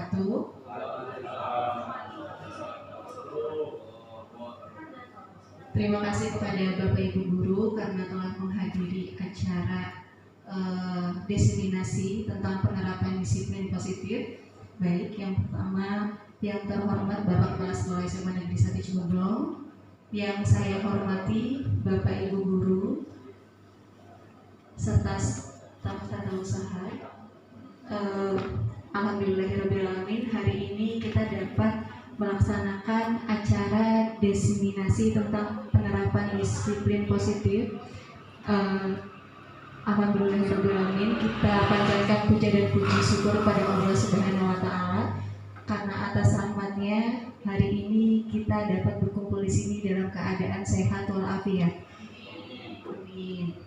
wabarakatuh. Terima kasih kepada Bapak Ibu Guru karena telah menghadiri acara diseminasi tentang penerapan disiplin positif. Baik, yang pertama yang terhormat Bapak Kepala Sekolah SMA Negeri 1 Cigemblong, yang saya hormati Bapak Ibu Guru serta staf tata usaha. Alhamdulillahirrahmanirrahim, hari ini kita dapat melaksanakan acara diseminasi tentang penerapan disiplin positif. Alhamdulillahirrahmanirrahim, kita panjatkan puja dan puji syukur kepada Allah Subhanahu wa Ta'ala karena atas rahmatnya hari ini kita dapat berkumpul di sini dalam keadaan sehat walafiat. Amin.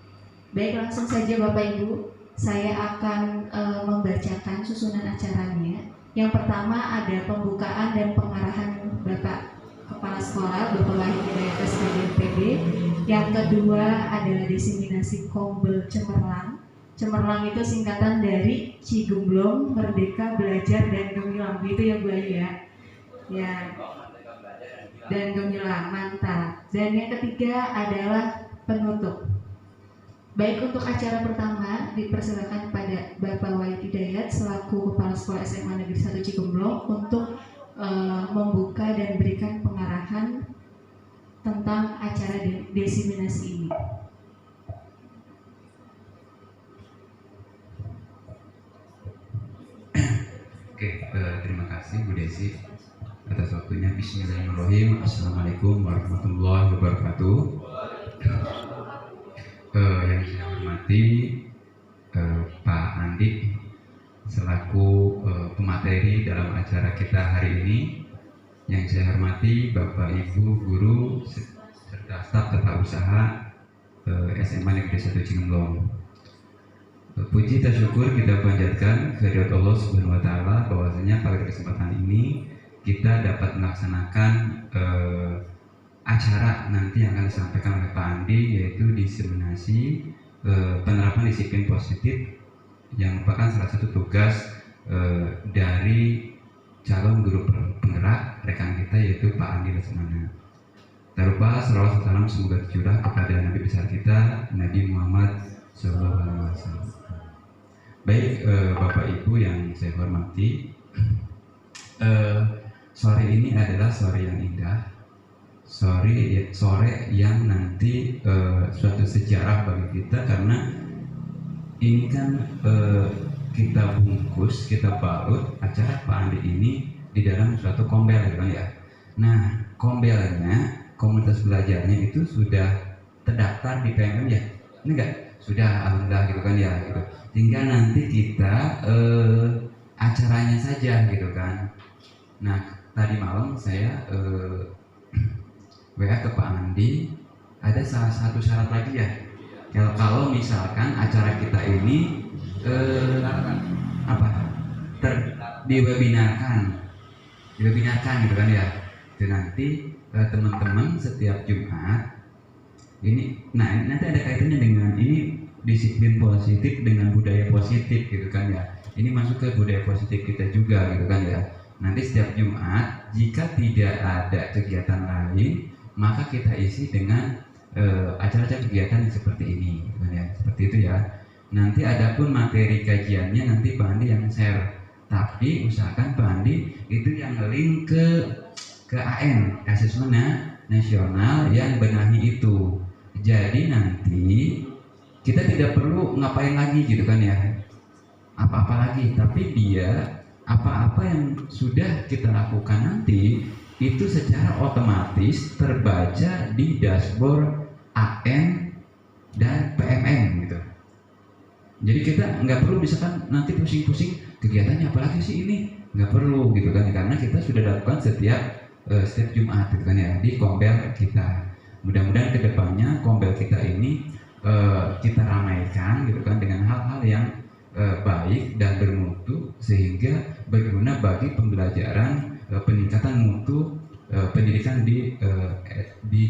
Baik, langsung saja Bapak Ibu, saya akan membacakan susunan acaranya. Yang pertama ada pembukaan dan pengarahan Bapak Kepala Sekolah, Bapak Wahid Hidayat SPDMPB. Yang kedua adalah diseminasi Kombel Cemerlang. Cemerlang itu singkatan dari Cigemblong, Merdeka, Belajar, dan Gemilang. Gitu ya Bu Ayu ya. Ya. Dan Gemilang, mantap. Dan yang ketiga adalah penutup. Baik, untuk acara pertama dipersilakan pada Bapak Wahid Hidayat selaku Kepala Sekolah SMA Negeri 1 Cigemblong untuk membuka dan berikan pengarahan tentang acara diseminasi ini. Oke, terima kasih Bu Desi atas waktunya. Bismillahirrahmanirrahim. Assalamualaikum warahmatullahi wabarakatuh. Yang saya hormati Pak Andi selaku pemateri dalam acara kita hari ini. Yang saya hormati Bapak Ibu Guru serta staf tata usaha SMA Negeri 1 Cigemblong. Puji dan syukur kita panjatkan kehadirat Allah Subhanahu wa Ta'ala bahwasanya pada kesempatan ini kita dapat melaksanakan acara nanti yang akan disampaikan oleh Pak Andi, yaitu diseminasi penerapan disiplin positif yang merupakan salah satu tugas dari calon guru penggerak rekan kita, yaitu Pak Andi Lesmana. Tak lupa salawat salam semoga tercurah kepada Nabi besar kita Nabi Muhammad SAW. Baik, Bapak Ibu yang saya hormati, sore ini adalah sore yang indah, sore yang nanti suatu sejarah bagi kita, karena ini kan kita bungkus, kita balut acara Pak Andi ini di dalam suatu kombel, gitu ya. Nah, kombelnya, komunitas belajarnya itu sudah terdaftar di PMM ya? Ini enggak? Sudah, alhamdulillah gitu kan ya, gitu. Tinggal nanti kita acaranya saja gitu kan. Nah, tadi malam saya WA ke Pak Andi, ada salah satu syarat lagi ya. Kalau misalkan acara kita ini diwebinarkan gitu kan ya. Dan nanti teman-teman setiap Jumat ini, nah nanti ada kaitannya dengan ini disiplin positif dengan budaya positif gitu kan ya. Ini masuk ke budaya positif kita juga gitu kan ya. Nanti setiap Jumat jika tidak ada kegiatan lain, maka kita isi dengan acara-acara kegiatan seperti ini gitu kan ya. Seperti itu ya. Nanti adapun materi kajiannya nanti Pak Andi yang share. Tapi usahakan Pak Andi itu yang link ke AN, Asesmen Nasional yang benahi itu. Jadi nanti kita tidak perlu ngapain lagi gitu kan ya. Apa-apa lagi, tapi dia apa-apa yang sudah kita lakukan nanti itu secara otomatis terbaca di dashboard AN dan PMM gitu. Jadi kita nggak perlu misalkan nanti pusing-pusing kegiatannya apalagi sih ini, nggak perlu gitu kan, karena kita sudah lakukan setiap Jumat gitu kan ya di kombel kita. Mudah-mudahan kedepannya kombel kita ini kita ramaikan gitu kan dengan hal-hal yang baik dan bermutu sehingga berguna bagi pembelajaran peningkatan mutu pendidikan di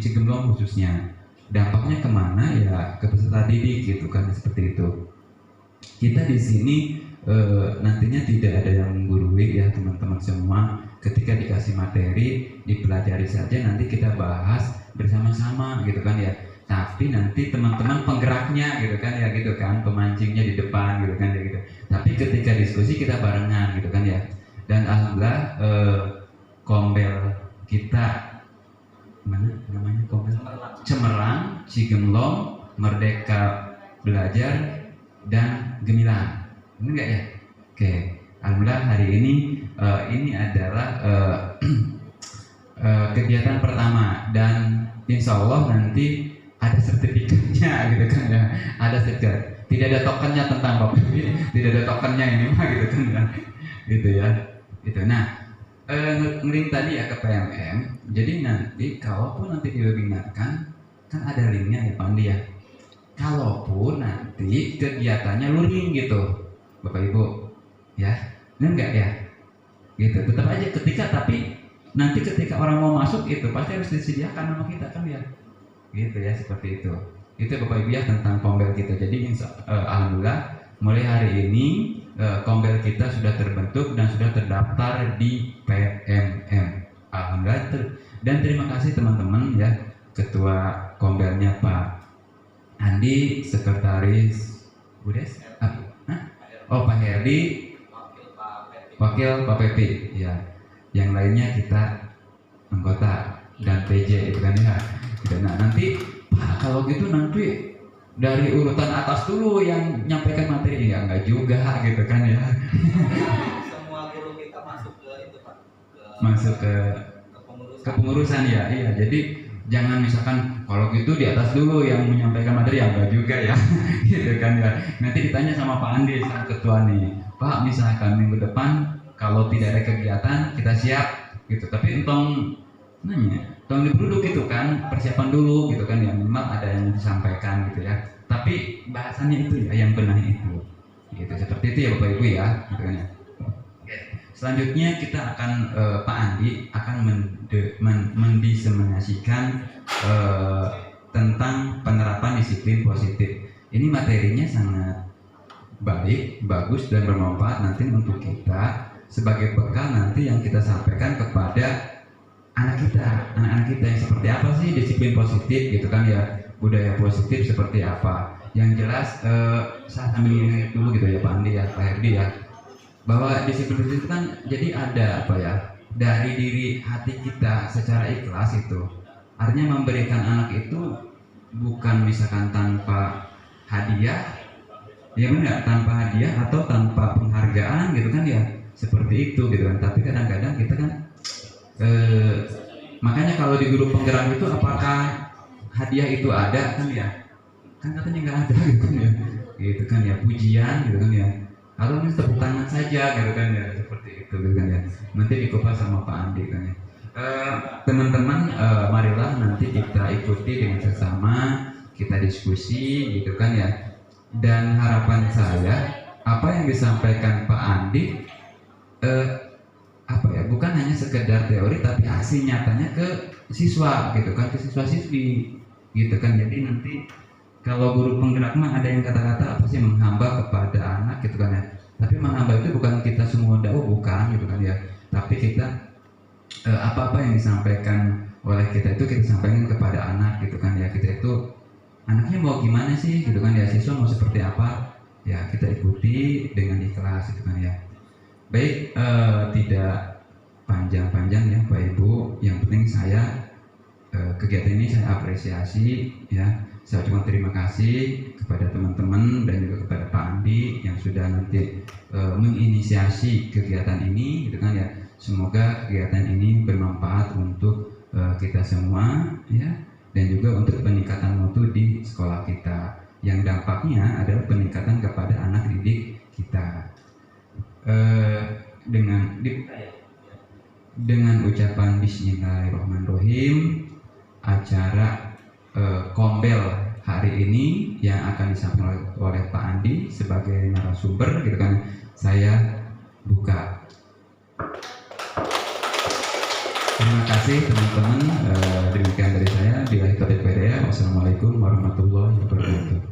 Cigemblong khususnya. Dampaknya kemana ya, ke peserta didik gitu kan, seperti itu. Kita di sini nantinya tidak ada yang menggurui ya teman-teman semua. Ketika dikasih materi dipelajari saja, nanti kita bahas bersama-sama gitu kan ya. Tapi nanti teman-teman penggeraknya gitu kan ya, gitu kan, pemancingnya di depan gitu kan ya gitu. Tapi ketika diskusi kita barengan gitu kan ya. Dan alhamdulillah kombel kita mana namanya kombel Cemerlang, Cigemlong, Merdeka Belajar, dan Gemilang. Ini enggak ya? Oke, alhamdulillah hari ini adalah kegiatan pertama, dan insya Allah nanti ada sertifikatnya gitu kan ya, ada sertifikat. Tidak ada tokennya tentang Bapak ini, tidak ada tokennya ini mah gitu kan ya, gitu ya. Gitu. Nah, ngelink tadi ya ke PMM. Jadi nanti kalaupun nanti diwebinarkan kan ada linknya ya Pak Andi ya. Kalaupun nanti kegiatannya luring gitu, Bapak Ibu, ya, ini enggak ya, gitu. Tetap aja tapi nanti ketika orang mau masuk itu pasti harus disediakan sama kita kan ya, gitu ya, seperti itu. Itu Bapak Ibu ya tentang kombel kita. Jadi alhamdulillah mulai hari ini kombel kita sudah terbentuk dan sudah terdaftar di PMM. Alhamdulillah dan terima kasih teman-teman ya, ketua kombelnya Pak Andi, sekretaris Budes, Pak Herdi, wakil Pak Pepi, ya. Yang lainnya kita anggota dan PJ itu kan ya. Nah nanti Pak kalau gitu nanti dari urutan atas dulu yang nyampaikan materi, ya enggak juga gitu kan ya. Semua guru kita masuk ke itu Pak, masuk ke kepengurusan ya, iya. Jadi jangan misalkan kalau gitu di atas dulu yang menyampaikan materi, ya enggak juga ya. Gitu kan ya. Nanti ditanya sama Pak Andi sang ketua nih, Pak misalkan minggu depan kalau tidak ada kegiatan kita siap gitu, tapi entong duduk gitu kan, persiapan dulu gitu kan ya, minimal ada yang disampaikan gitu ya. Tapi bahasannya itu ya yang benar itu, gitu. Seperti itu ya Bapak Ibu ya, gitu kan ya. Selanjutnya kita akan Pak Andi akan mendiseminasikan tentang penerapan disiplin positif. Ini materinya sangat baik, bagus dan bermanfaat nanti untuk kita sebagai bekal nanti yang kita sampaikan kepada anak-anak kita yang seperti apa sih disiplin positif gitu kan ya, budaya positif seperti apa. Yang jelas saya sambil ingat dulu gitu ya Pak Andi ya, Pak Herdi ya, bahwa disiplin positif kan jadi ada apa ya, dari diri hati kita secara ikhlas itu. Artinya memberikan anak itu bukan misalkan tanpa hadiah, ya benar, tanpa hadiah atau tanpa penghargaan gitu kan ya, seperti itu gitu kan. Tapi kadang-kadang kita kan makanya kalau di guru penggerak itu apakah hadiah itu ada kan ya, kan katanya nggak ada gitu kan ya, gitu kan ya, pujian gitu kan ya, atau ini tepuk tangan saja gitu kan ya, seperti itu gitu kan ya. Nanti dikupas sama Pak Andi kan ya. Teman-teman, marilah nanti kita ikuti dengan sesama, kita diskusi gitu kan ya. Dan harapan saya apa yang disampaikan Pak Andi apa ya, bukan hanya sekedar teori tapi aksi nyatanya ke siswa gitu kan, ke siswa siswi gitu kan. Jadi nanti kalau guru penggerak mah ada yang kata-kata apa sih, menghamba kepada anak gitu kan ya. Tapi menghamba itu bukan kita semua dakwah, bukan gitu kan ya. Tapi kita apa-apa yang disampaikan oleh kita itu kita sampaikan kepada anak gitu kan ya. Kita itu anaknya mau gimana sih gitu kan ya, siswa mau seperti apa ya, kita ikuti dengan ikhlas gitu kan ya. Baik, tidak panjang-panjang ya Pak Ibu, yang penting saya kegiatan ini saya apresiasi ya. Saya cuma terima kasih kepada teman-teman dan juga kepada Pak Andi yang sudah nanti menginisiasi kegiatan ini gitu kan ya. Semoga kegiatan ini bermanfaat untuk kita semua ya, dan juga untuk peningkatan mutu di sekolah kita, yang dampaknya adalah peningkatan kepada anak didik kita. Dengan ucapan Bismillahirrahmanirrahim, acara kombel hari ini yang akan disampaikan oleh Pak Andi sebagai narasumber gitu kan, saya buka. Terima kasih teman-teman, demikian dari saya. Billahi taufiq wal hidayah. Wassalamualaikum warahmatullahi wabarakatuh.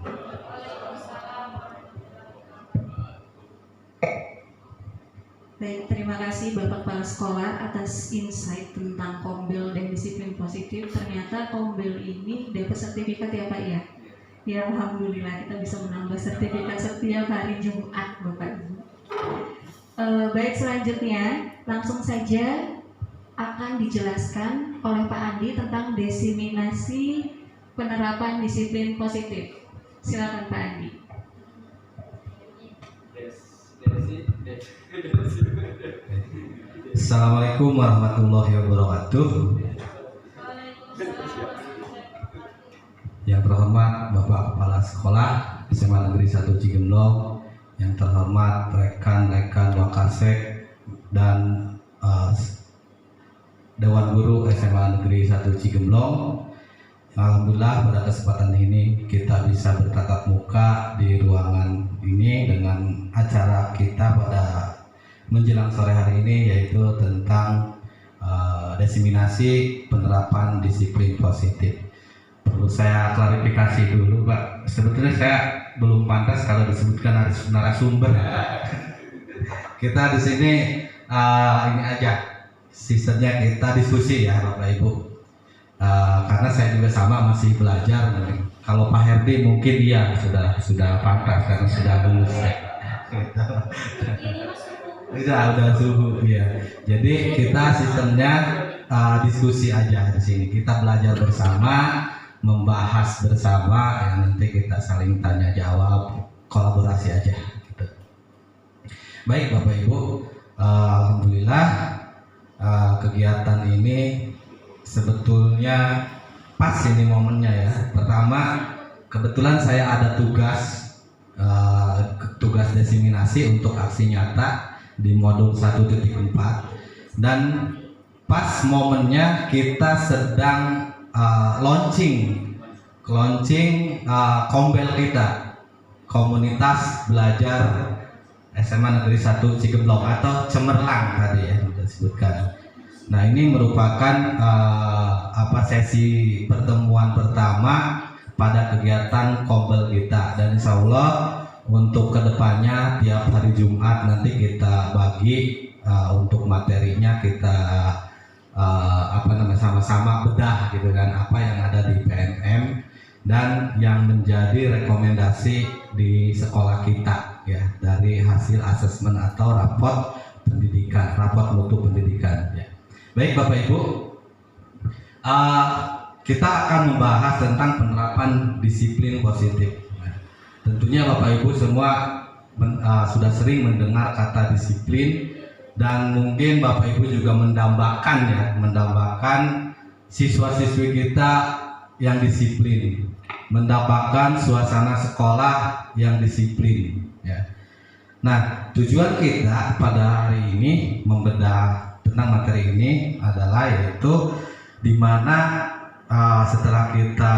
Baik, terima kasih Bapak Kepala Sekolah atas insight tentang Kombel dan disiplin positif. Ternyata Kombel ini dapat sertifikat ya Pak ya? Ya Alhamdulillah kita bisa menambah sertifikat setiap hari Jumat Bapak Ibu. Baik, selanjutnya langsung saja akan dijelaskan oleh Pak Andi tentang diseminasi penerapan disiplin positif. Silakan Pak Andi. Assalamualaikum warahmatullahi wabarakatuh. Yang terhormat Bapak Kepala Sekolah SMA Negeri 1 Cigemblong, yang terhormat rekan-rekan Wakasek dan Dewan Guru SMA Negeri 1 Cigemblong. Alhamdulillah pada kesempatan ini kita bisa bertatap muka di ruangan ini dengan acara kita pada menjelang sore hari ini, yaitu tentang diseminasi penerapan disiplin positif. Perlu saya klarifikasi dulu Pak, sebetulnya saya belum pantas kalau disebutkan narasumber. Kita di sini ini aja, sistemnya kita diskusi ya Bapak Ibu. Karena saya juga sama masih belajar. Kalau Pak Herdi mungkin dia sudah pantas karena sudah lulus. Udah suhu ya. Jadi kita sistemnya diskusi aja di sini. Kita belajar bersama, membahas bersama, ya nanti kita saling tanya jawab, kolaborasi aja. Gitu. Baik Bapak Ibu, alhamdulillah kegiatan ini sebetulnya pas ini momennya ya. Pertama, kebetulan saya ada tugas diseminasi untuk aksi nyata di modul 1.4, dan pas momennya kita sedang launching Kombel kita, komunitas belajar SMA Negeri 1 Cigemblong atau Cemerlang tadi ya sudah disebutkan. Nah, ini merupakan sesi pertemuan pertama pada kegiatan Kombel kita, dan insya Allah untuk kedepannya tiap hari Jumat nanti kita bagi untuk materinya, kita sama-sama bedah gitu kan, apa yang ada di PNM dan yang menjadi rekomendasi di sekolah kita ya, dari hasil asesmen atau raport mutu pendidikan ya. Baik Bapak Ibu, kita akan membahas tentang penerapan disiplin positif. Tentunya Bapak Ibu semua sudah sering mendengar kata disiplin, dan mungkin Bapak Ibu juga mendambakan siswa-siswi kita yang disiplin, mendapatkan suasana sekolah yang disiplin ya. Nah, tujuan kita pada hari ini membedah tentang materi ini adalah yaitu di mana setelah kita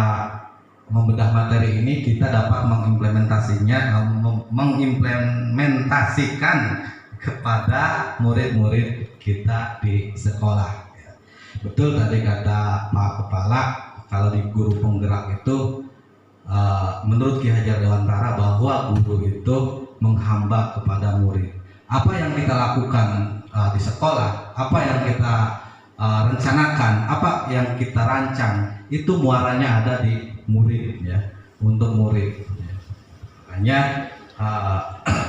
membedah materi ini kita dapat mengimplementasikan kepada murid-murid kita di sekolah. Betul tadi kata Pak Kepala, kalau di guru penggerak itu menurut Ki Hajar Dewantara bahwa guru itu menghamba kepada murid. Apa yang kita lakukan di sekolah, apa yang kita rencanakan, apa yang kita rancang, itu muaranya ada di murid ya, untuk murid ya. Makanya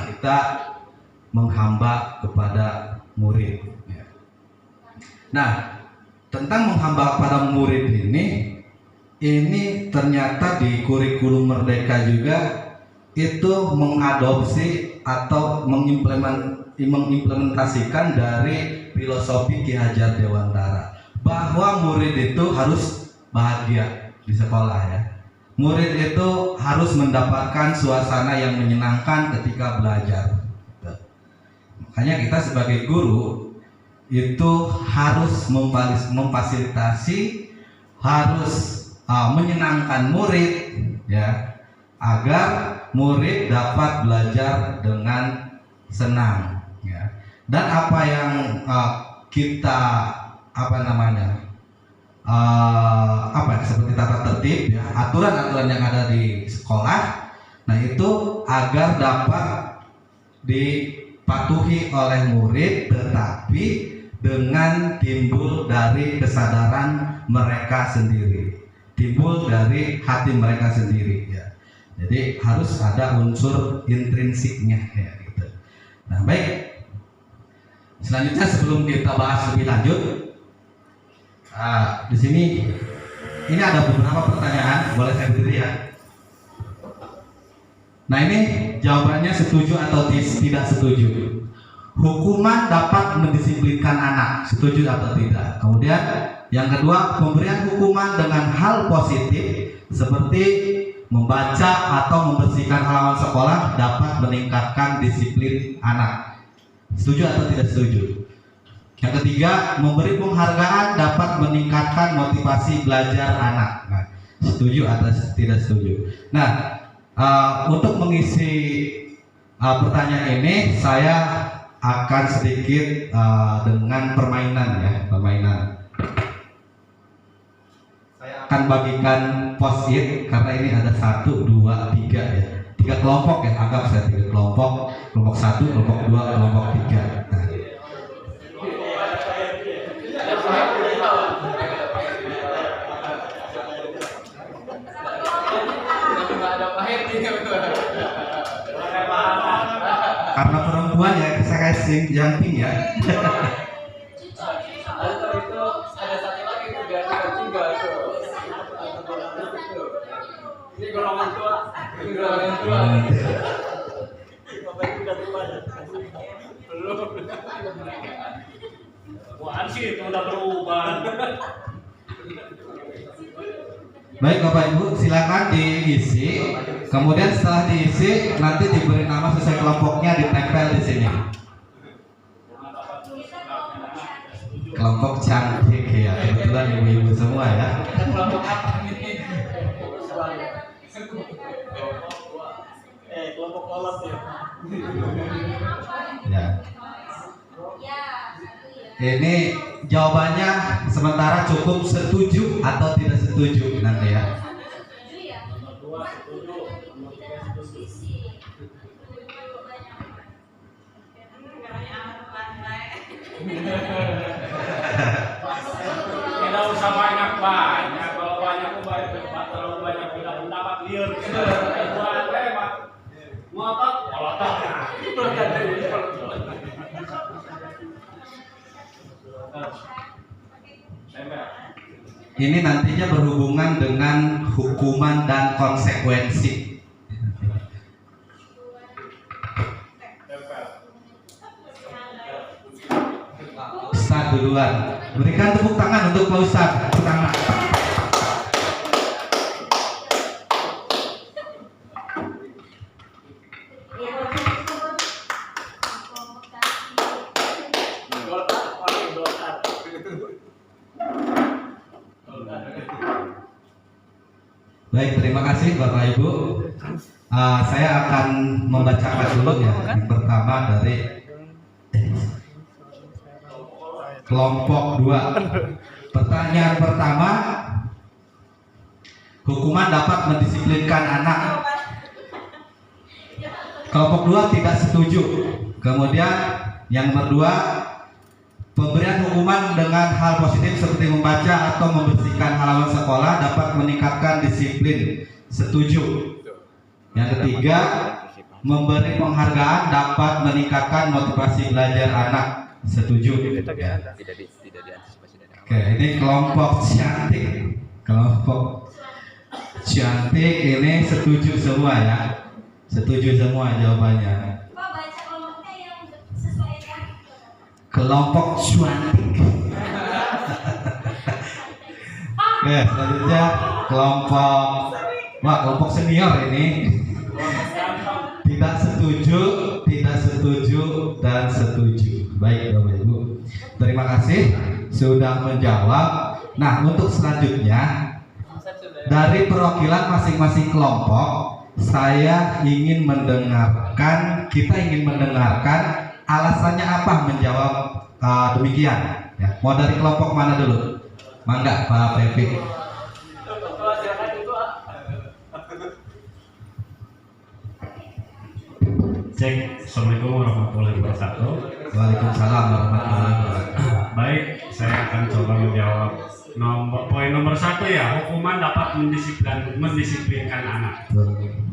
kita menghamba kepada murid ya. Nah, tentang menghamba kepada murid ini ternyata di kurikulum Merdeka juga itu mengadopsi atau mengimplementasikan dari filosofi Ki Hajar Dewantara, bahwa murid itu harus bahagia di sekolah ya. Murid itu harus mendapatkan suasana yang menyenangkan ketika belajar. Makanya kita sebagai guru itu harus memfasilitasi, harus menyenangkan murid ya, agar murid dapat belajar dengan senang ya. Dan apa yang kita seperti tata tertib ya, aturan-aturan yang ada di sekolah, nah itu agar dapat dipatuhi oleh murid, tetapi dengan timbul dari kesadaran mereka sendiri, timbul dari hati mereka sendiri ya. Jadi harus ada unsur intrinsiknya ya gitu. Nah baik, selanjutnya sebelum kita bahas lebih lanjut, di sini ini ada beberapa pertanyaan, boleh saya berdiri ya. Nah ini jawabannya setuju atau tidak setuju. Hukuman dapat mendisiplinkan anak, setuju atau tidak. Kemudian yang kedua, pemberian hukuman dengan hal positif seperti membaca atau membersihkan halaman sekolah dapat meningkatkan disiplin anak, setuju atau tidak setuju. Yang ketiga, memberi penghargaan dapat meningkatkan motivasi belajar anak. Nah, setuju atau tidak setuju. Nah, untuk mengisi pertanyaan ini, saya akan sedikit dengan permainan ya, permainan. Saya akan bagikan post-it karena ini ada 1, 2, 3 ya. 3 kelompok ya, anggap saya 3 kelompok. Kelompok 1, kelompok 2, kelompok 3. Nah, karena perempuan ya, saya kasih yang pink ya. Ini golongan tua. Wah, sih itu udah berubah. Baik Bapak Ibu, silakan diisi. Kemudian setelah diisi nanti diberi nama sesuai kelompoknya, ditempel di sini. Kelompok cantik ya, kebetulan ibu-ibu semua ya. Kelompok apa ini? Kelompok lolos ya. Ya. Ini jawabannya sementara cukup setuju atau tidak setuju nanti ya. Tidak usah banyak-banyak, kalau banyak terlalu banyak tidak mendapat liar. Buat lewat ngotot, kolototnya. Ini nantinya berhubungan dengan hukuman dan konsekuensi. Ustaz duluan. Berikan tepuk tangan untuk Pak Ustaz. Tepuk tangan. Baik, terima kasih Bapak Ibu. Saya akan membacakan dulu ya. Yang pertama dari kelompok 2. Pertanyaan pertama, hukuman dapat mendisiplinkan anak. Kelompok 2 tidak setuju. Kemudian yang kedua, pemberian hukuman dengan hal positif seperti membaca atau membersihkan halaman sekolah dapat meningkatkan disiplin. Setuju. Yang ketiga, memberi penghargaan dapat meningkatkan motivasi belajar anak. Setuju. Ya. Oke, ini kelompok cantik. Kelompok cantik ini setuju semua ya. Setuju semua jawabannya. Kelompok cantik. Oke, selanjutnya kelompok senior ini tidak setuju, dan setuju. Baik Bapak Ibu, terima kasih sudah menjawab. Nah, untuk selanjutnya dari perwakilan masing-masing kelompok, kita ingin mendengarkan alasannya apa menjawab demikian. Ya, mau dari kelompok mana dulu? Mangga Pak Pepi. Cek. Assalamualaikum warahmatullahi wabarakatuh. Waalaikumsalam warahmatullahi wabarakatuh. Baik, saya akan coba menjawab poin nomor 1 ya, hukuman dapat mendisiplinkan anak.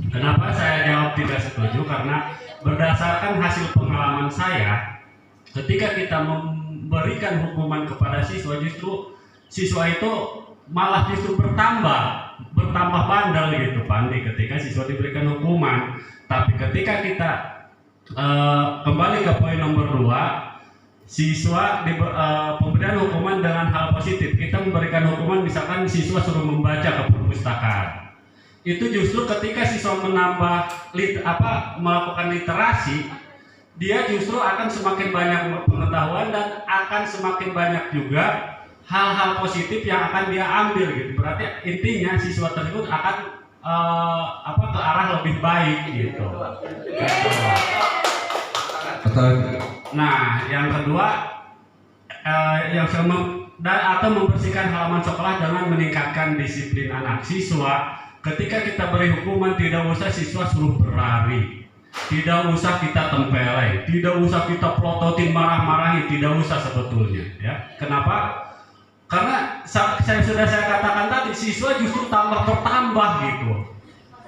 Kenapa saya jawab tidak setuju? Karena berdasarkan hasil pengalaman saya, ketika kita memberikan hukuman kepada siswa, justru siswa itu malah justru bertambah bandel gitu Pandi ketika siswa diberikan hukuman. Tapi ketika kita kembali ke poin nomor 2, siswa pemberian hukuman dengan hal positif. Kita memberikan hukuman misalkan siswa suruh membaca ke perpustakaan. Itu justru ketika siswa melakukan literasi, dia justru akan semakin banyak pengetahuan dan akan semakin banyak juga hal-hal positif yang akan dia ambil gitu. Berarti intinya siswa tersebut akan ke arah lebih baik gitu. Nah, yang kedua atau membersihkan halaman sekolah dengan meningkatkan disiplin anak siswa. Ketika kita beri hukuman, tidak usah siswa suruh berlari, tidak usah kita tempeleng, tidak usah kita pelototin, marah-marahi, tidak usah sebetulnya ya. Kenapa? Karena sudah saya katakan tadi, siswa justru bertambah gitu.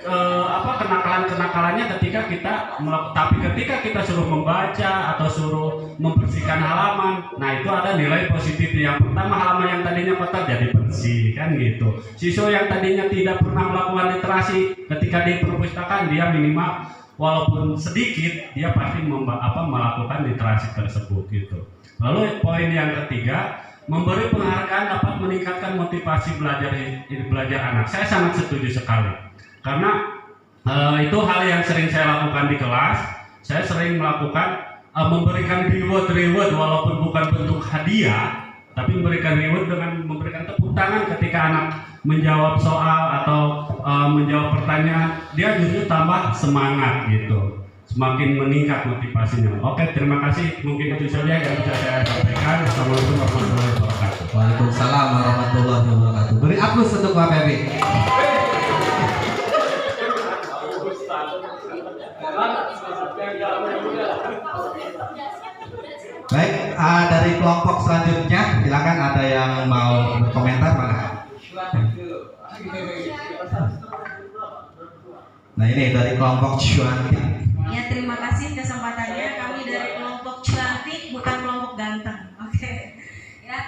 Kenakalan-kenakalannya ketika ketika kita suruh membaca atau suruh membersihkan halaman, nah itu ada nilai positifnya. Yang pertama, halaman yang tadinya kotor jadi bersih kan gitu. Siswa yang tadinya tidak pernah melakukan literasi, ketika di perpustakaan dia minimal walaupun sedikit dia pasti melakukan literasi tersebut gitu. Lalu poin yang ketiga, memberi penghargaan dapat meningkatkan motivasi belajar anak. Saya sangat setuju sekali. Karena itu hal yang sering saya lakukan di kelas. Saya sering melakukan memberikan reward walaupun bukan bentuk hadiah, tapi memberikan reward dengan memberikan tepuk tangan ketika anak menjawab soal atau menjawab pertanyaan. Dia justru tambah semangat gitu, semakin meningkat motivasinya. Oke, terima kasih. Mungkin itu saja yang bisa saya sampaikan. Assalamualaikum warahmatullahi wabarakatuh. Waalaikumsalam warahmatullahi wabarakatuh. Beri aplaus untuk Pak Febi. Baik, dari kelompok selanjutnya, silakan ada yang mau berkomentar, mana? Nah ini dari kelompok cuantik. Ya, terima kasih kesempatannya. Kami dari kelompok cuantik, bukan kelompok ganteng. Oke. Ya,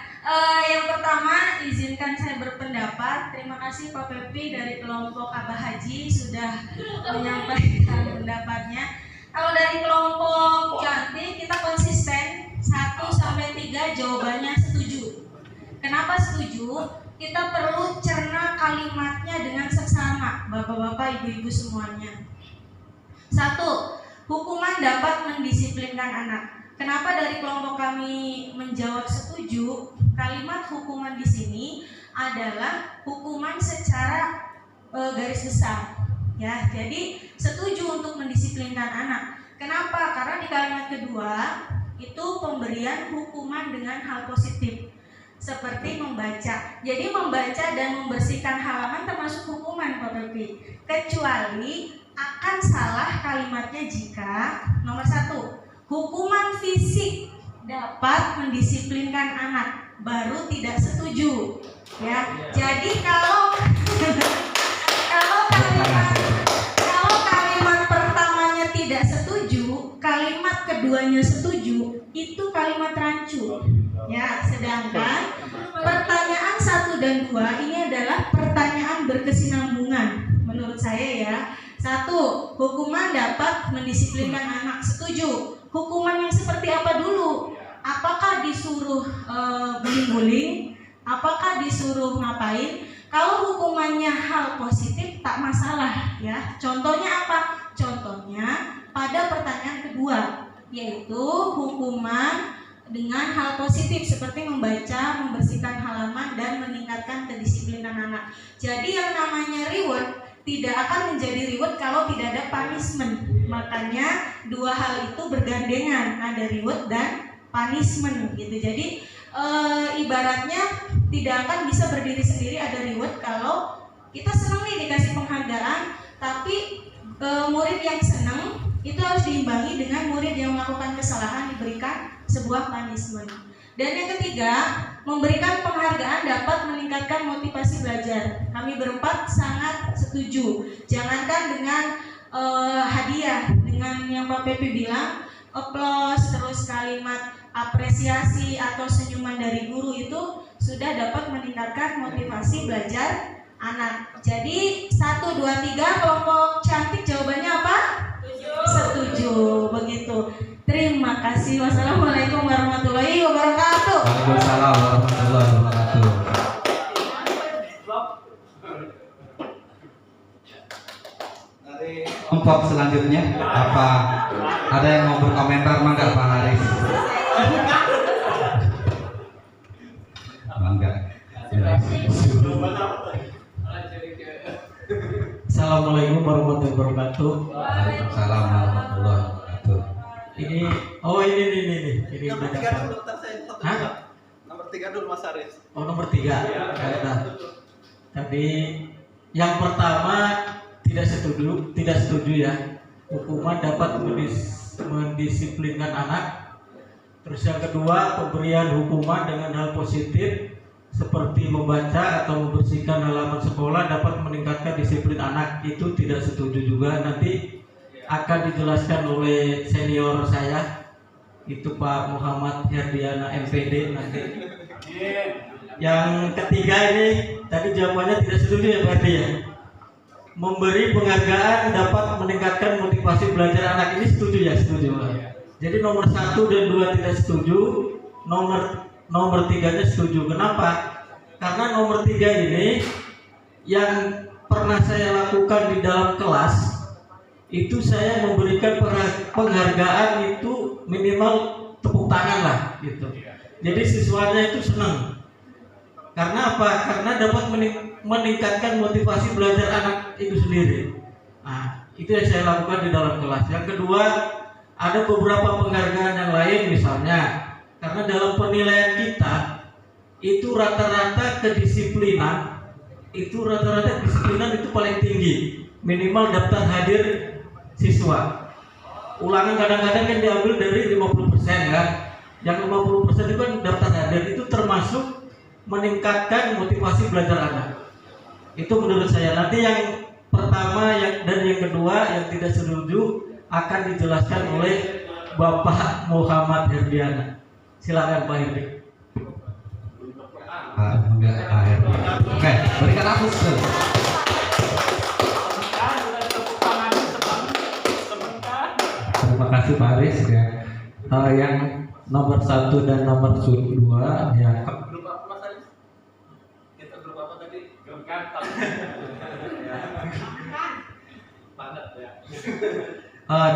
yang pertama izinkan saya berpendapat. Terima kasih Pak Pepi dari kelompok Abah Haji sudah menyampaikan pendapatnya. Kalau dari kelompok cantik kita konsisten 1-3 jawabannya setuju. Kenapa setuju? Kita perlu cerna kalimatnya dengan seksama, bapak-bapak, ibu-ibu semuanya. 1. Hukuman dapat mendisiplinkan anak. Kenapa dari kelompok kami menjawab setuju? Kalimat hukuman di sini adalah hukuman secara garis besar. Ya, jadi setuju untuk mendisiplinkan anak. Kenapa? Karena di kalimat kedua itu pemberian hukuman dengan hal positif seperti membaca. Jadi membaca dan membersihkan halaman termasuk hukuman, Pak Pepi. Kecuali akan salah kalimatnya jika nomor 1, hukuman fisik dapat mendisiplinkan anak, baru tidak setuju. Ya, jadi kalau kalimat pertamanya tidak setuju, kalimat keduanya setuju, itu kalimat rancu. Ya, sedangkan pertanyaan 1 dan 2 ini adalah pertanyaan berkesinambungan menurut saya ya. 1, hukuman dapat mendisiplinkan anak, setuju. Hukuman yang seperti apa dulu? Apakah disuruh guling-guling? Apakah disuruh ngapain? Kalau hukumannya hal positif tak masalah ya. Contohnya apa? Contohnya pada pertanyaan kedua, yaitu hukuman dengan hal positif seperti membaca, membersihkan halaman, dan meningkatkan kedisiplinan anak. Jadi yang namanya reward tidak akan menjadi reward kalau tidak ada punishment. Makanya dua hal itu bergandengan, ada reward dan punishment gitu. Jadi ibaratnya tidak akan bisa berdiri sendiri ada reward kalau kita senang nih dikasih penghargaan, tapi murid yang senang itu itu harus diimbangi dengan murid yang melakukan kesalahan diberikan sebuah punishment. Dan yang ketiga, memberikan penghargaan dapat meningkatkan motivasi belajar. Kami berempat sangat setuju. Jangankan dengan hadiah, dengan yang Pak Pepi bilang, aplaus, terus kalimat apresiasi atau senyuman dari guru itu sudah dapat meningkatkan motivasi belajar anak. Jadi 1, 2, 3 kelompok cantik jawabannya apa? Setuju. Begitu. Terima kasih. Wassalamualaikum warahmatullahi wabarakatuh. Waalaikumsalam warahmatullahi wabarakatuh. Dari kelompok selanjutnya, apa ada yang mau berkomentar? Mangga Pak Haris. Mangga. Assalamualaikum warahmatullahi wabarakatuh. Waalaikumsalam warahmatullahi wabarakatuh. Ini Nomor 3 dulu, ntar saya satu. Hah? Nomor 3 dulu Mas Aris. Oh, nomor 3. Tadi yang pertama tidak setuju ya. Hukuman dapat mendisiplinkan anak. Terus yang kedua, pemberian hukuman dengan hal positif seperti membaca atau membersihkan halaman sekolah dapat meningkatkan disiplin anak. Itu tidak setuju juga. Nanti akan dijelaskan oleh senior saya, itu Pak Muhammad Herdiana MPD nanti. Yang ketiga ini tadi jawabannya tidak setuju ya Pak Herdi ya. Memberi penghargaan dapat meningkatkan motivasi belajar anak, ini setuju ya? Setuju. Jadi nomor 1 dan 2 tidak setuju, nomor 3-nya setuju. Kenapa? Karena nomor 3 ini yang pernah saya lakukan di dalam kelas, itu saya memberikan penghargaan itu minimal tepuk tangan lah gitu. Jadi siswanya itu senang. Karena apa? Karena dapat meningkatkan motivasi belajar anak itu sendiri. Nah, itu yang saya lakukan di dalam kelas. Yang kedua, ada beberapa penghargaan yang lain, misalnya karena dalam penilaian kita itu rata-rata kedisiplinan, itu paling tinggi, minimal daftar hadir siswa. Ulangan kadang-kadang kan diambil dari 50% kan. Yang 50% itu kan daftar hadir, itu termasuk meningkatkan motivasi belajar anak. Itu menurut saya. Nanti yang pertama dan yang kedua yang tidak setuju akan dijelaskan oleh Bapak Muhammad Herdiana. Silakan Pak Herdi. Enggak, Pak Herdi. Oke, berikan aku tuh. Terima kasih Pak Haris ya. Yang nomor 1 dan nomor 2 ya. Grup apa Mas Aris? Kita grup apa tadi? Grup ganteng. Padat ya.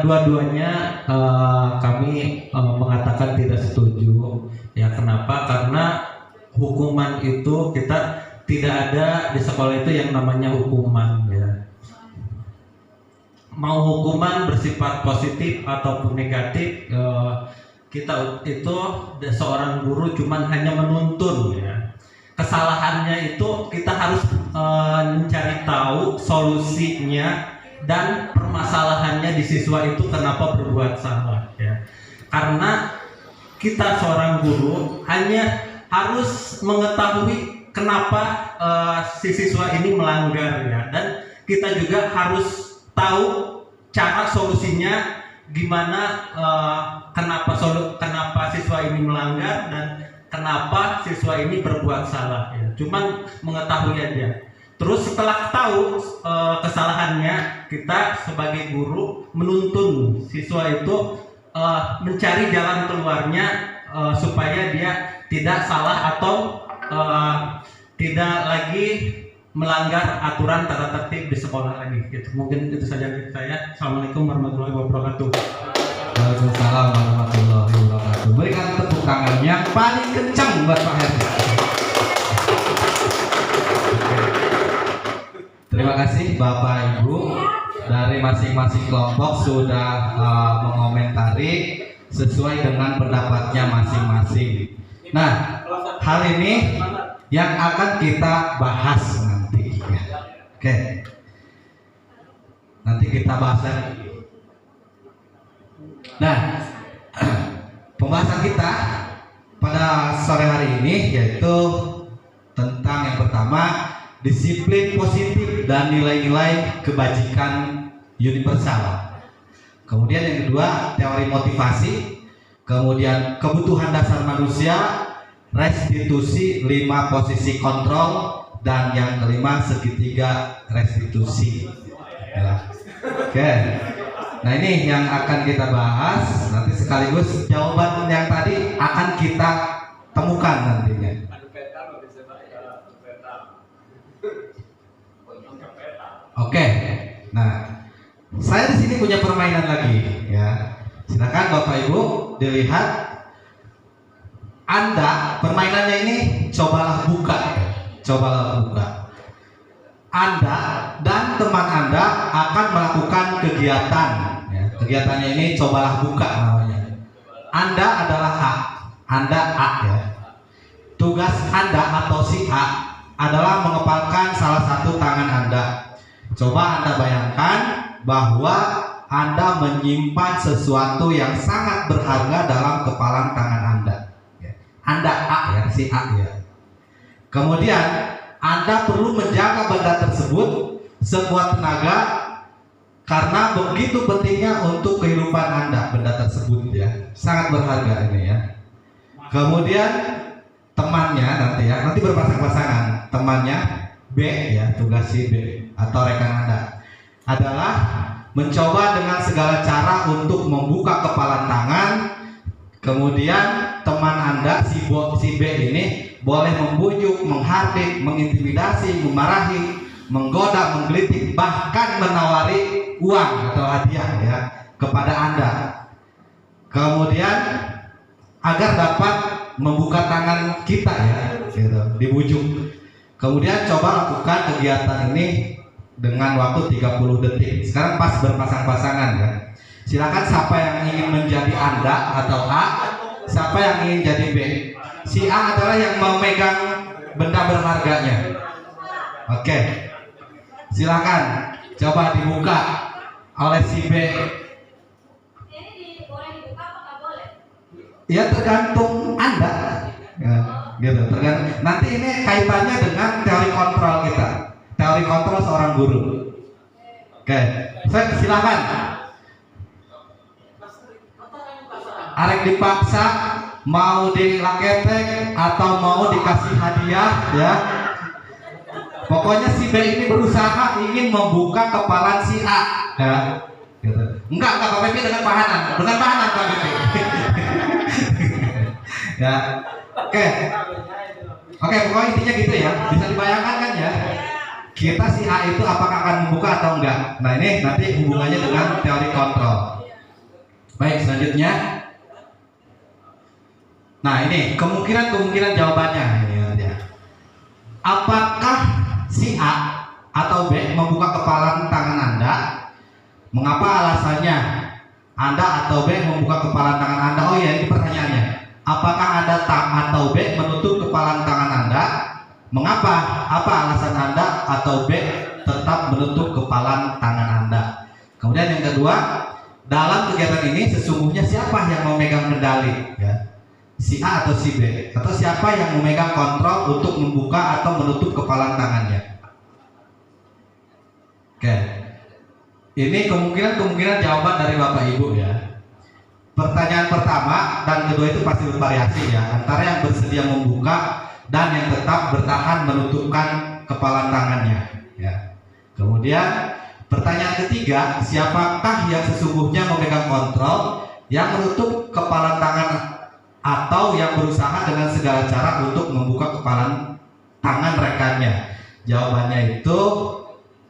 Dua-duanya kami mengatakan tidak setuju. Ya kenapa? Karena hukuman itu kita tidak ada di sekolah itu yang namanya hukuman ya. Mau hukuman bersifat positif ataupun negatif, kita itu seorang guru cuman hanya menuntun ya. Kesalahannya itu kita harus mencari tahu solusinya dan permasalahannya di siswa itu kenapa berbuat salah ya. Karena kita seorang guru hanya harus mengetahui kenapa si siswa ini melanggar ya, dan kita juga harus tahu cara solusinya gimana, kenapa siswa ini melanggar dan kenapa siswa ini berbuat salah ya. Cuman mengetahui aja. Terus setelah tahu kesalahannya, kita sebagai guru menuntun siswa itu mencari jalan keluarnya supaya dia tidak salah atau tidak lagi melanggar aturan tata tertib di sekolah lagi. Gitu. Mungkin itu saja dari saya. Assalamualaikum warahmatullahi wabarakatuh. Waalaikumsalam warahmatullahi wabarakatuh. Berikan tepuk tangan yang paling kencang buat Pak Herdi. Terima kasih Bapak Ibu dari masing-masing kelompok sudah mengomentari sesuai dengan pendapatnya masing-masing. Nah, hal ini yang akan kita bahas nanti ya. Oke. Nanti kita bahas lagi. Nah, pembahasan kita pada sore hari ini yaitu tentang yang pertama, disiplin positif dan nilai-nilai kebajikan universal. Kemudian yang kedua, teori motivasi. Kemudian kebutuhan dasar manusia, restitusi 5 posisi kontrol, dan yang kelima segitiga restitusi. Ya. Oke. Nah, ini yang akan kita bahas. Nanti sekaligus jawaban yang tadi akan kita temukan nantinya. Oke. Nah, saya di sini punya permainan lagi, ya. Silakan Bapak Ibu dilihat. Anda permainannya ini cobalah buka. Anda dan teman Anda akan melakukan kegiatan, ya. Kegiatannya ini cobalah buka namanya. Anda adalah A, Anda A, ya. Tugas Anda atau si A adalah mengepalkan salah satu tangan Anda. Coba Anda bayangkan bahwa Anda menyimpan sesuatu yang sangat berharga dalam kepalan tangan Anda. Anda A, ya, si A, ya. Kemudian Anda perlu menjaga benda tersebut sekuat tenaga karena begitu pentingnya untuk kehidupan Anda benda tersebut, ya. Sangat berharga ini, ya. Kemudian temannya nanti berpasang-pasangan. Temannya B, ya, tugas si B atau rekan Anda adalah mencoba dengan segala cara untuk membuka kepalan tangan. Kemudian teman Anda si B ini boleh membujuk, menghardik, mengintimidasi, memarahi, menggoda, menggelitik, bahkan menawari uang atau hadiah, ya, kepada Anda. Kemudian agar dapat membuka tangan kita, ya, gitu, dibujuk. Kemudian coba lakukan kegiatan ini dengan waktu 30 detik. Sekarang pas berpasang-pasangan, ya. Silakan siapa yang ingin menjadi Anda atau A, siapa yang ingin jadi B. Si A adalah yang memegang benda berharganya. Oke. Silakan coba dibuka oleh si B. Ini boleh dibuka apa nggak boleh? Ya tergantung Anda. Ya, gitu. Nanti ini kaitannya dengan teori kontrol kita. Teori kontrol seorang guru. Oke. Silakan. Arek dipaksa, mau dilaketek atau mau dikasih hadiah, ya. Pokoknya si B ini berusaha ingin membuka kepalan si A, ya. Gitu. Enggak Pak Pepi dengan pahanan Pak Pepi. Ya. Oke, pokoknya intinya gitu, ya. Bisa dibayangkan kan, ya. Kita si A itu apakah akan membuka atau enggak. Nah, ini nanti hubungannya dengan teori kontrol. Baik, selanjutnya. Nah, ini kemungkinan jawabannya ini, ya. Apakah si A atau B membuka kepalan tangan Anda? Mengapa alasannya Anda atau B membuka kepalan tangan Anda? Oh iya, ini pertanyaannya. Apakah Anda atau B menutup kepalan tangan Anda? Mengapa? Apa alasan Anda atau B tetap menutup kepalan tangan Anda? Kemudian yang kedua, dalam kegiatan ini sesungguhnya siapa yang memegang kendali, ya? Si A atau si B, atau siapa yang memegang kontrol untuk membuka atau menutup kepalan tangannya? Oke, ini kemungkinan jawaban dari Bapak Ibu, ya. Pertanyaan pertama dan kedua itu pasti bervariasi, ya, antara yang bersedia membuka dan yang tetap bertahan menutupkan kepalan tangannya, ya. Kemudian pertanyaan ketiga, siapakah yang sesungguhnya memegang kontrol, yang menutup kepalan tangan atau yang berusaha dengan segala cara untuk membuka kepalan tangan rekannya? Jawabannya itu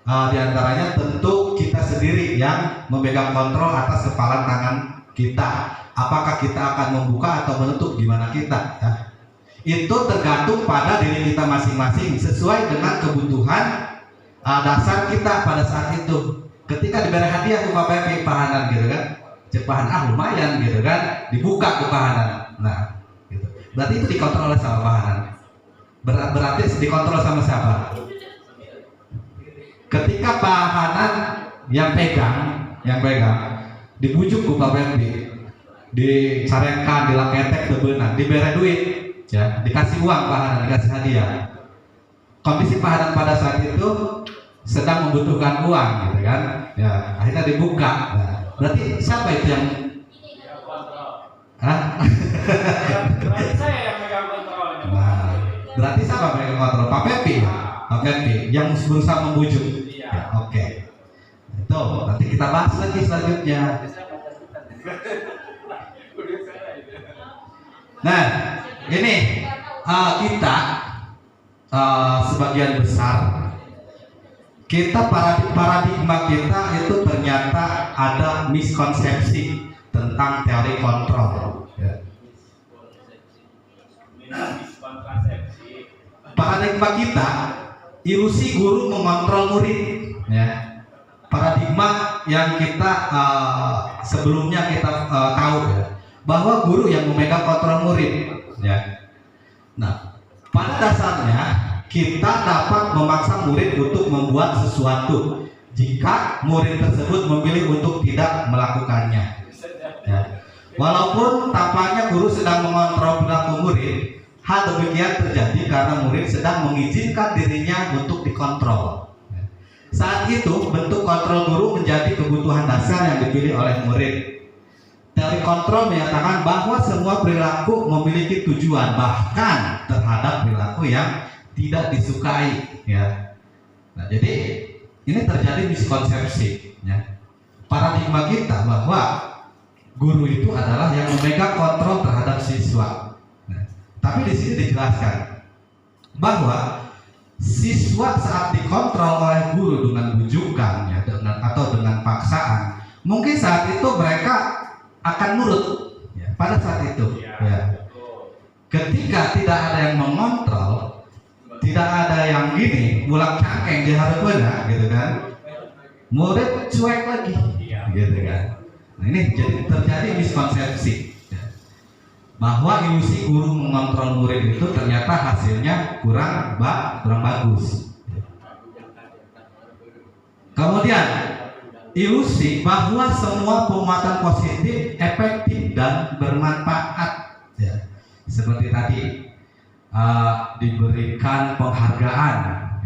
diantaranya tentu kita sendiri yang memegang kontrol atas kepalan tangan kita. Apakah kita akan membuka atau menutup, gimana kita, ya? Itu tergantung pada diri kita masing-masing sesuai dengan kebutuhan dasar kita pada saat itu. Ketika diberi hadiah ke Bapak Ibu pahanan, gitu kan, cepahan lumayan, gitu kan, dibuka ke pahanan. Nah, gitu. Berarti itu dikontrol oleh sama pahanan. Berarti dikontrol sama siapa? Ketika pahanan yang pegang dibujuk ku Pak Febi, dicarekan, dilaketek bebenah, diberi duit, ya, dikasih uang Pak Hanan, dikasih hadiah. Kondisi Pak Hanan pada saat itu sedang membutuhkan uang, gitu kan? Ya, akhirnya dibuka. Nah, berarti siapa itu yang? Hah? Berarti saya yang megang kontrolnya. Nah, berarti siapa yang kontrol? Pak Febi, Pak Febi yang berusaha membujuk. Iya. Ya, oke. Itu nanti kita bahas lagi selanjutnya. Nah, ini kita sebagian besar kita paradigma kita itu ternyata ada miskonsepsi tentang teori kontrol. Ya. Paradigma kita ilusi guru mengontrol murid. Ya. Paradigma yang kita sebelumnya kita tahu ya, bahwa guru yang memegang kontrol murid. Ya. Nah, pada dasarnya kita dapat memaksa murid untuk membuat sesuatu jika murid tersebut memilih untuk tidak melakukannya. Ya. Walaupun tampaknya guru sedang mengontrol perilaku murid, hal demikian terjadi karena murid sedang mengizinkan dirinya untuk dikontrol. Ya. Saat itu bentuk kontrol guru menjadi kebutuhan dasar yang dipilih oleh murid. Teori kontrol menyatakan bahwa semua perilaku memiliki tujuan, bahkan terhadap perilaku yang tidak disukai, ya. Nah, jadi ini terjadi miskonsepsi, ya. Paradigma kita bahwa guru itu adalah yang memegang kontrol terhadap siswa. Nah, tapi di sini dijelaskan bahwa siswa saat dikontrol oleh guru dengan bujukan, ya, atau dengan paksaan, mungkin saat itu mereka akan nurut, ya, pada saat itu. Ya. Ketika tidak ada yang mengontrol, tidak ada yang gini, mulak cangkeng dia harus benar, gitu kan? Murid cuek lagi, gitu kan? Nah, ini jadi terjadi miskonsepsi, ya, bahwa ilusi guru mengontrol murid itu ternyata hasilnya kurang bagus. Kemudian ilusi bahwa semua penguatan positif efektif dan bermanfaat, ya, seperti tadi diberikan penghargaan,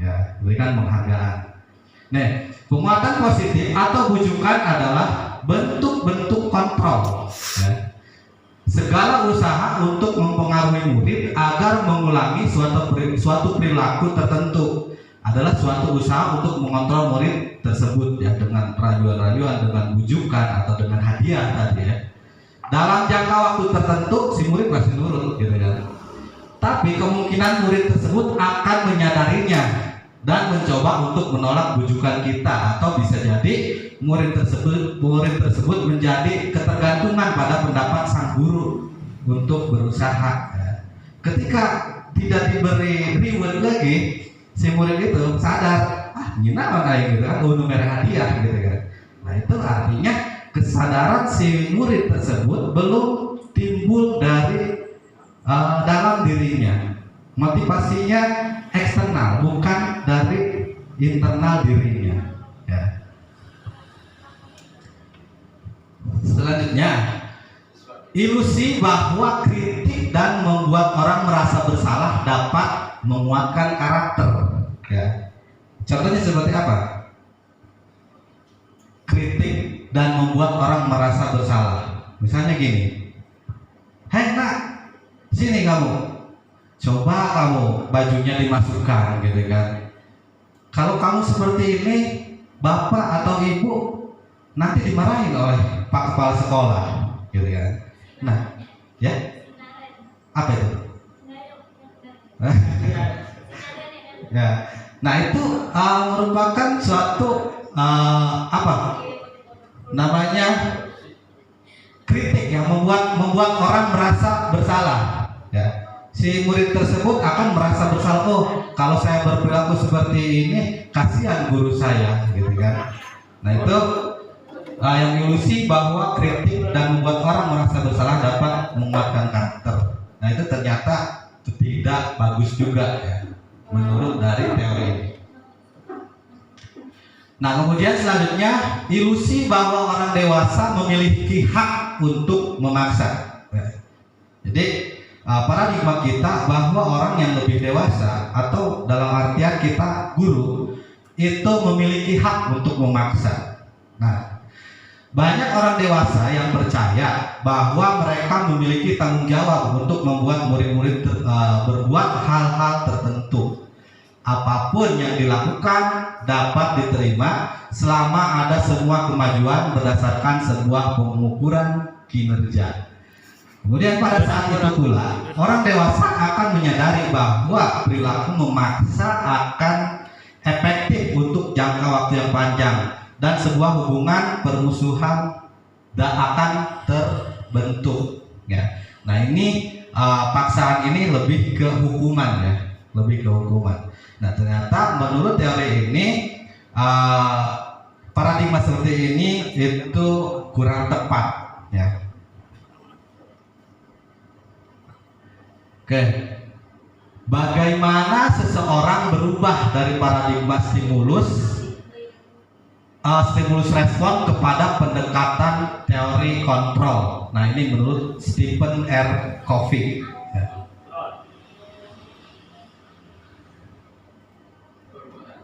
ya, diberikan penghargaan. Nah, penguatan positif atau bujukan adalah bentuk-bentuk kontrol, ya. Segala usaha untuk mempengaruhi murid agar mengulangi suatu perilaku tertentu adalah suatu usaha untuk mengontrol murid tersebut, ya, dengan rayuan-rayuan, dengan bujukan atau dengan hadiah tadi, ya. Dalam jangka waktu tertentu si murid pasti nurut, gitu kan. Tapi kemungkinan murid tersebut akan menyadarinya dan mencoba untuk menolak bujukan kita, atau bisa jadi murid tersebut menjadi ketergantungan pada pendapat sang guru untuk berusaha. Ya. Ketika tidak diberi reward lagi, si murid itu sadar, gimana kayak gitu kan, merah hadiah, gitu kan. Nah, itu artinya kesadaran si murid tersebut belum timbul dari dalam dirinya. Motivasinya eksternal, bukan dari internal dirinya, ya. Selanjutnya, ilusi bahwa kritik dan membuat orang merasa bersalah dapat menguatkan karakter, ya. Contohnya seperti apa? Kritik dan membuat orang merasa bersalah. Misalnya gini, "Hei nak, sini kamu, coba kamu bajunya dimasukkan," gitu kan. Kalau kamu seperti ini, bapak atau ibu nanti dimarahin oleh Pak Kepala Sekolah, gitu kan. Nah, ya, apa itu? Ya, nah itu merupakan suatu apa namanya, kritik yang membuat orang merasa bersalah, ya. Si murid tersebut akan merasa bersalah, oh kalau saya berperilaku seperti ini kasihan guru saya, gitu kan. Nah, itu yang ilusi bahwa kritik dan membuat orang merasa bersalah dapat menguatkan karakter. Nah, itu ternyata tidak bagus juga, ya, menurut dari teori ini. Nah, kemudian selanjutnya ilusi bahwa orang dewasa memiliki hak untuk memaksa. Jadi paradigma kita bahwa orang yang lebih dewasa atau dalam artian kita guru itu memiliki hak untuk memaksa. Nah, banyak orang dewasa yang percaya bahwa mereka memiliki tanggung jawab untuk membuat murid-murid berbuat hal-hal tertentu. Apapun yang dilakukan dapat diterima selama ada semua kemajuan berdasarkan sebuah pengukuran kinerja. Kemudian pada saat itu pula orang dewasa akan menyadari bahwa perilaku memaksa akan efektif untuk jangka waktu yang panjang dan sebuah hubungan permusuhan akan terbentuk. Ya. Nah, ini paksaan ini lebih ke hukuman, ya, lebih ke hukuman. Nah, ternyata menurut teori ini paradigma seperti ini itu kurang tepat, ya. Oke, bagaimana seseorang berubah dari paradigma stimulus respon kepada pendekatan teori kontrol? Nah, ini menurut Stephen R. Covey. Ya.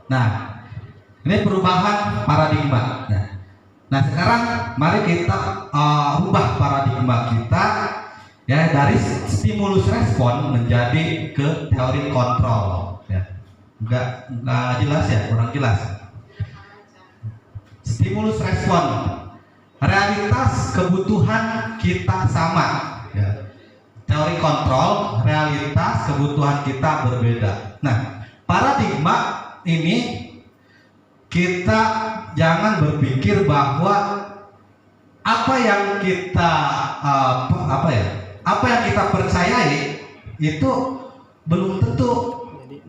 Nah, ini perubahan paradigma. Nah, sekarang mari kita ubah paradigma kita, ya, dari stimulus respon menjadi ke teori kontrol. Ya, nggak jelas ya, kurang jelas. Stimulus respon, realitas kebutuhan kita sama. Ya. Teori kontrol, realitas kebutuhan kita berbeda. Nah, paradigma ini kita jangan berpikir bahwa apa yang kita percayai itu belum tentu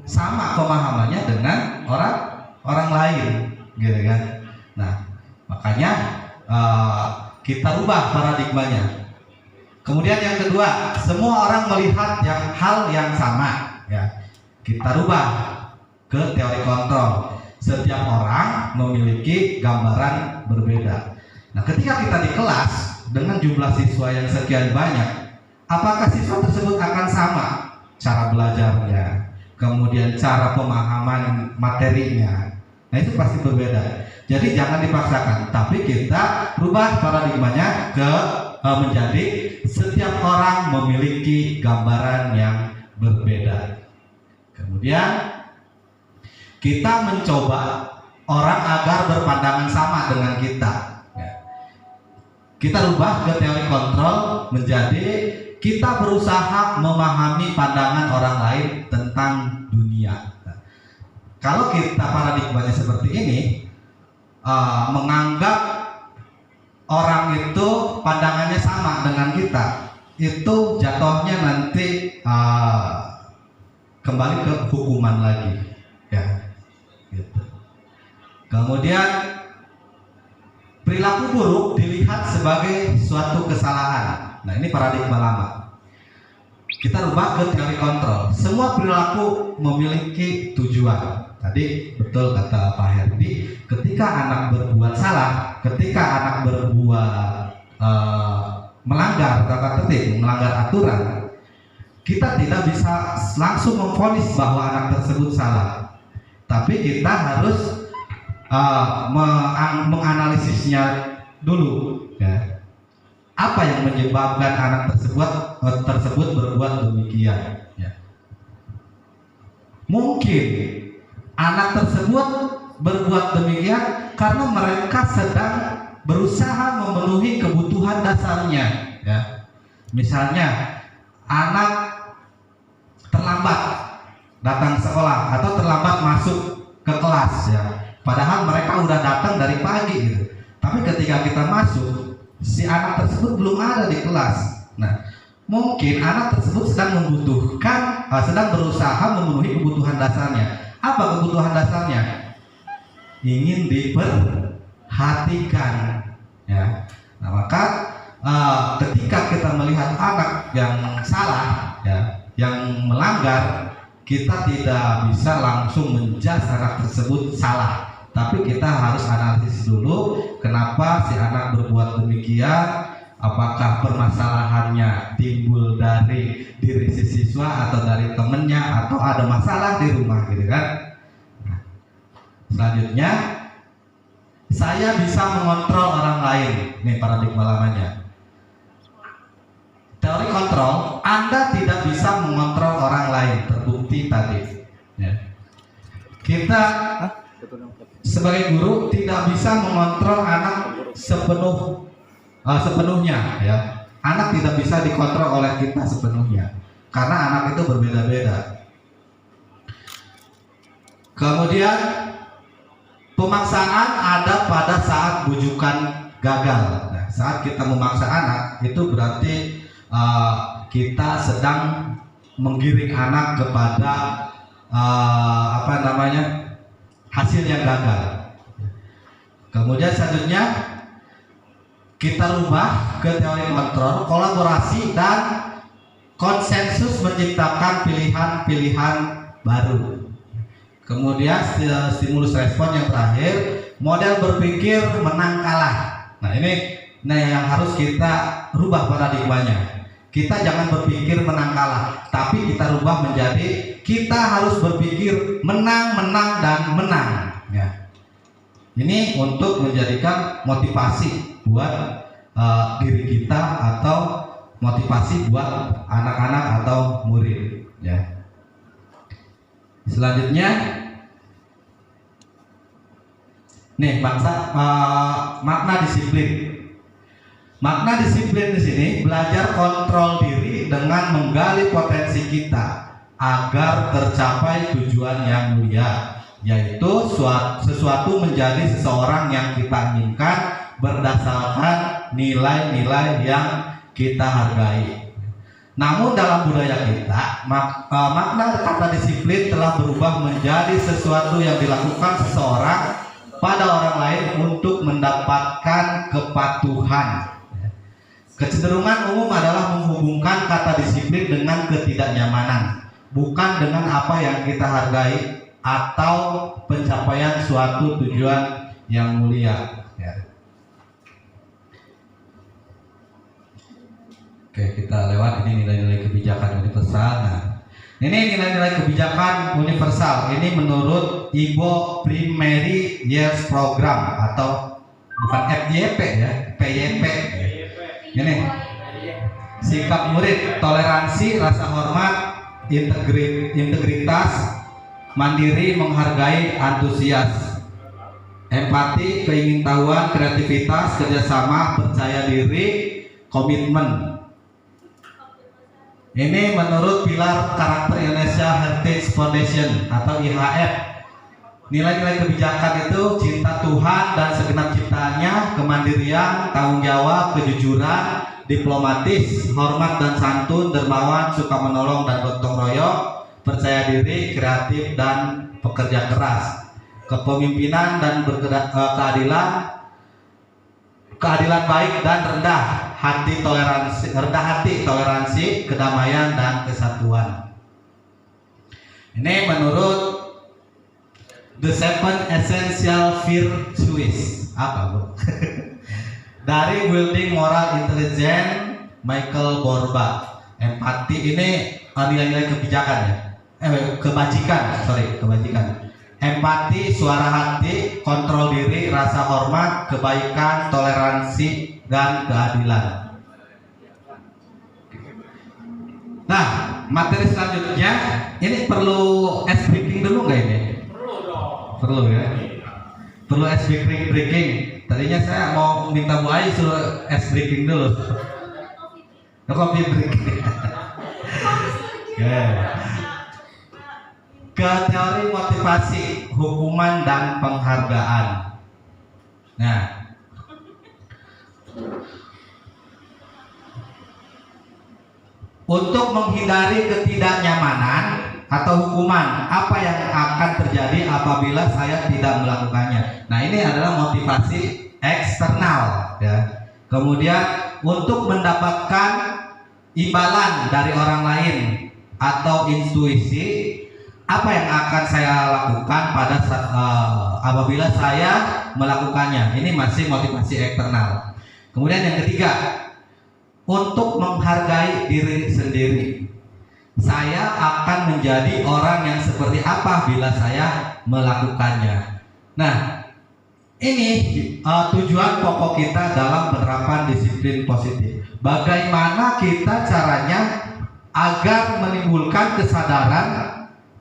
sama pemahamannya dengan orang lain, gitu kan? Nah, makanya kita rubah paradigmanya. Kemudian yang kedua, semua orang melihat hal yang sama, ya. Kita rubah ke teori kontrol. Setiap orang memiliki gambaran berbeda. Nah, ketika kita di kelas dengan jumlah siswa yang sekian banyak, apakah siswa tersebut akan sama cara belajarnya, kemudian cara pemahaman materinya? Nah, itu pasti berbeda. Jadi jangan dipaksakan, tapi kita rubah paradigmanya ke menjadi setiap orang memiliki gambaran yang berbeda. Kemudian kita mencoba orang agar berpandangan sama dengan kita. Kita rubah ke teori kontrol menjadi kita berusaha memahami pandangan orang lain tentang dunia. Kalau kita paradigmanya seperti ini, menganggap orang itu pandangannya sama dengan kita, itu jatuhnya nanti kembali ke hukuman lagi, ya. Gitu. Kemudian perilaku buruk dilihat sebagai suatu kesalahan. Nah, ini paradigma lama. Kita rubah ke teori kontrol. Semua perilaku memiliki tujuan. Tadi betul kata Pak Herdi, ketika anak berbuat salah, ketika anak berbuat melanggar tata tertib, melanggar aturan, kita tidak bisa langsung memvonis bahwa anak tersebut salah. Tapi kita harus menganalisisnya dulu, ya. Apa yang menyebabkan anak tersebut berbuat demikian, ya. Mungkin anak tersebut berbuat demikian karena mereka sedang berusaha memenuhi kebutuhan dasarnya, ya. Misalnya anak terlambat datang sekolah atau terlambat masuk ke kelas, ya. Padahal mereka udah datang dari pagi, gitu. Tapi ketika kita masuk, si anak tersebut belum ada di kelas. Nah, mungkin anak tersebut sedang berusaha memenuhi kebutuhan dasarnya. Apa kebutuhan dasarnya? Ingin diperhatikan, ya. Nah, maka ketika kita melihat anak yang salah, ya, yang melanggar, kita tidak bisa langsung menjudge anak tersebut salah, tapi kita harus analisis dulu kenapa si anak berbuat demikian. Apakah permasalahannya timbul dari diri si siswa atau dari temennya atau ada masalah di rumah gitu kan. Nah, selanjutnya saya bisa mengontrol orang lain. Nih paradigma lamanya. Teori kontrol, Anda tidak bisa mengontrol orang lain, terbukti tadi. Ya. Kita sebagai guru tidak bisa mengontrol anak sepenuhnya, ya. Anak tidak bisa dikontrol oleh kita sepenuhnya, karena anak itu berbeda-beda. Kemudian pemaksaan ada pada saat bujukan gagal. Nah, saat kita memaksa anak itu berarti kita sedang menggiring anak kepada hasil yang gagal. Kemudian selanjutnya kita rubah ke teori kontrol, kolaborasi dan konsensus menciptakan pilihan-pilihan baru. Kemudian stimulus respon yang terakhir, model berpikir menang kalah. Nah ini yang harus kita rubah paradigmanya. Kita jangan berpikir menang kalah, tapi kita rubah menjadi kita harus berpikir menang, menang dan menang. Ya. Ini untuk menjadikan motivasi buat diri kita atau motivasi buat anak-anak atau murid. Ya. Selanjutnya, nih makna disiplin. Makna disiplin di sini belajar kontrol diri dengan menggali potensi kita agar tercapai tujuan yang mulia, yaitu sesuatu menjadi seseorang yang kita inginkan berdasarkan nilai-nilai yang kita hargai. Namun dalam budaya kita, makna kata disiplin telah berubah menjadi sesuatu yang dilakukan seseorang pada orang lain untuk mendapatkan kepatuhan. Kecenderungan umum adalah menghubungkan kata disiplin dengan ketidaknyamanan, bukan dengan apa yang kita hargai atau pencapaian suatu tujuan yang mulia. Ya. Oke, kita lewat ini nilai-nilai kebijakan universal. Nah, ini nilai-nilai kebijakan universal. Ini menurut Ibo Primary Years Program atau bukan FYP ya, PYP. Ini sikap murid, toleransi, rasa hormat, integritas, mandiri, menghargai, antusias, empati, keingintahuan, kreativitas, kerjasama, percaya diri, komitmen. Ini menurut pilar karakter Indonesia Heritage Foundation atau IHF. Nilai-nilai kebijakan itu cinta Tuhan dan segenap ciptaannya, kemandirian, tanggung jawab, kejujuran, diplomatis, hormat dan santun, dermawan, suka menolong dan gotong royong, percaya diri, kreatif dan pekerja keras, kepemimpinan dan keadilan baik dan rendah hati, toleransi, kedamaian dan kesatuan. Ini menurut The Seven Essential Virtues apa bu? Dari Building Moral Intelligence Michael Borba. Empati ini nilai-nilai kebijakan ya. Kebajikan. Empati, suara hati, kontrol diri, rasa hormat, kebaikan, toleransi dan keadilan. Nah, materi selanjutnya ini perlu ice breaking dulu nggak ini? Perlu ya, perlu ice breaking. Tadinya saya mau minta Bu Ai suruh ice breaking dulu. Coffee breaking. Ke teori motivasi, hukuman dan penghargaan. Nah, untuk menghindari ketidaknyamanan atau hukuman, apa yang akan terjadi apabila saya tidak melakukannya. Nah, ini adalah motivasi eksternal ya. Kemudian untuk mendapatkan imbalan dari orang lain atau intuisi apa yang akan saya lakukan apabila saya melakukannya. Ini masih motivasi eksternal. Kemudian yang ketiga, untuk menghargai diri sendiri. Saya akan menjadi orang yang seperti apa bila saya melakukannya. Nah, ini tujuan pokok kita dalam penerapan disiplin positif. Bagaimana kita caranya agar menimbulkan kesadaran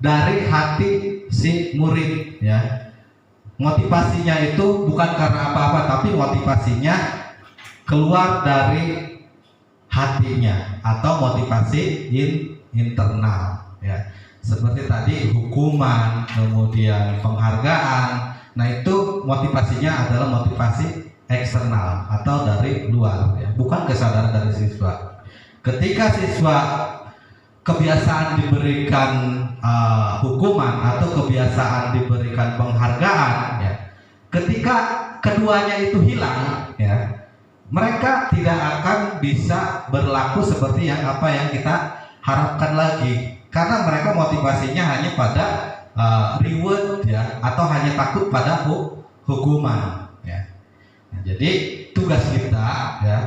dari hati si murid, ya. Motivasinya itu bukan karena apa-apa, tapi motivasinya keluar dari hatinya atau motivasi internal, ya. Seperti tadi hukuman, kemudian penghargaan. Nah, itu motivasinya adalah motivasi eksternal atau dari luar, ya. Bukan kesadaran dari siswa. Ketika siswa kebiasaan diberikan hukuman atau kebiasaan diberikan penghargaan, ya, ketika keduanya itu hilang, ya, mereka tidak akan bisa berlaku seperti apa yang kita harapkan lagi, karena mereka motivasinya hanya pada reward, ya, atau hanya takut pada hukuman, ya. Nah, jadi tugas kita, ya,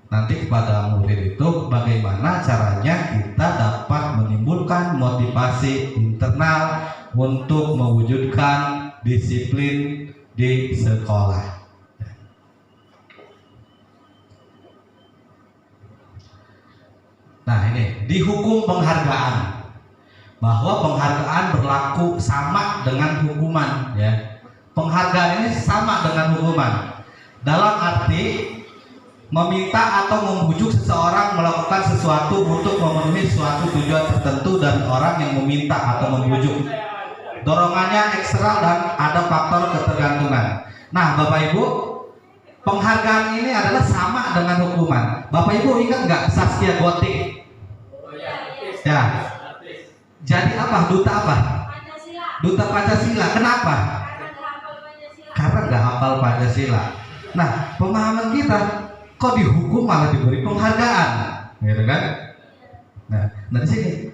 nanti kepada murid itu bagaimana caranya kita dapat menimbulkan motivasi internal untuk mewujudkan disiplin di sekolah. Nah, ini di hukum penghargaan, bahwa penghargaan berlaku sama dengan hukuman, ya. Penghargaan ini sama dengan hukuman dalam arti meminta atau membujuk seseorang melakukan sesuatu untuk memenuhi suatu tujuan tertentu dari orang yang meminta atau membujuk. Dorongannya eksternal dan ada faktor ketergantungan. Nah, Bapak Ibu, penghargaan ini adalah sama dengan hukuman. Bapak Ibu ingat nggak Saskia Gotik? Ya. Jadi apa? Duta apa? Duta Pancasila. Kenapa? Karena nggak hafal Pancasila. Nah, pemahaman kita, kok dihukum malah diberi penghargaan, gitu kan? Nah dari sini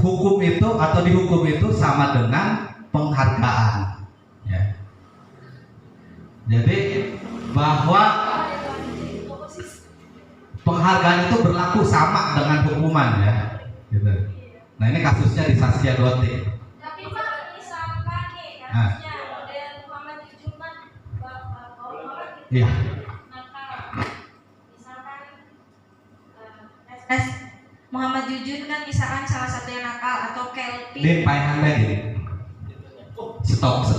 hukum itu atau dihukum itu sama dengan penghargaan, ya. Jadi bahwa penghargaan itu berlaku sama dengan hukuman, ya, gitu. Nah, ini kasusnya di Saskia Gotik. Tapi Pak, misalkan nih kasusnya model Muhammad Jujur kan, Iya. Muhammad Jujun kan misalkan salah satu yang nakal atau Kelvin. Din paehan lagi. Stop.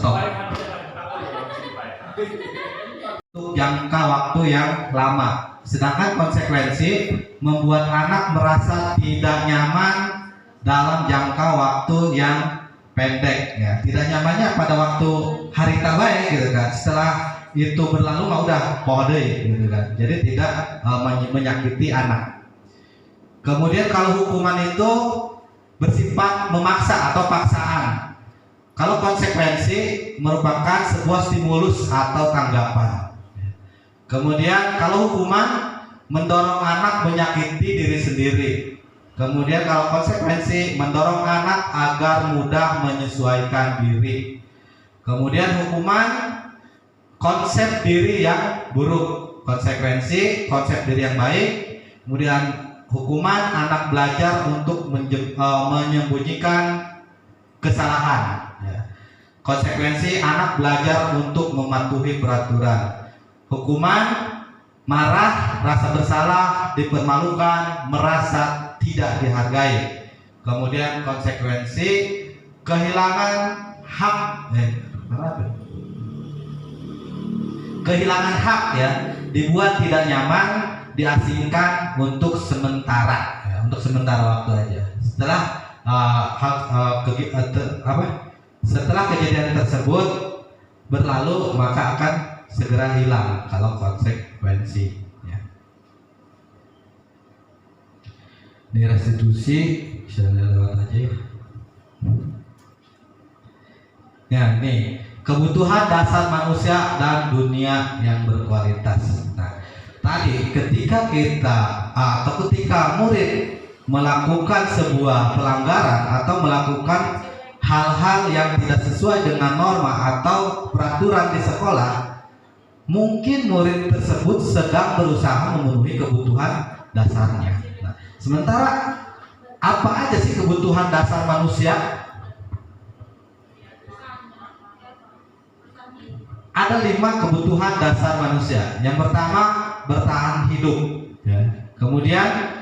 Untuk jangka waktu yang lama. Sedangkan konsekuensi membuat anak merasa tidak nyaman dalam jangka waktu yang pendek, ya. Tidak nyamannya pada waktu hari tabaik, gitu kan. Setelah itu berlalu mah udah pohode, gitu kan. Jadi tidak menyakiti anak. Kemudian kalau hukuman itu bersifat memaksa atau paksaan. Kalau konsekuensi merupakan sebuah stimulus atau tanggapan. Kemudian kalau hukuman mendorong anak menyakiti diri sendiri. Kemudian kalau konsekuensi mendorong anak agar mudah menyesuaikan diri. Kemudian hukuman konsep diri yang buruk. Konsekuensi konsep diri yang baik. Kemudian hukuman anak belajar untuk menyembunyikan kesalahan, ya. Konsekuensi anak belajar untuk mematuhi peraturan. Hukuman marah, rasa bersalah, dipermalukan, merasa tidak dihargai. Kemudian konsekuensi kehilangan hak, kehilangan hak, ya, dibuat tidak nyaman, diasingkan untuk sementara, ya, untuk sementara waktu aja. Setelah setelah kejadian tersebut berlalu, maka akan segera hilang kalau konsekuensi, ya. Ini restitusi bisa lewat aja. Ya, ini kebutuhan dasar manusia dan dunia yang berkualitas. Nah, tadi ketika ketika murid melakukan sebuah pelanggaran atau melakukan hal-hal yang tidak sesuai dengan norma atau peraturan di sekolah, mungkin murid tersebut sedang berusaha memenuhi kebutuhan dasarnya. Nah, sementara apa aja sih kebutuhan dasar manusia? Ada 5 kebutuhan dasar manusia. Yang pertama, bertahan hidup. Ya. Kemudian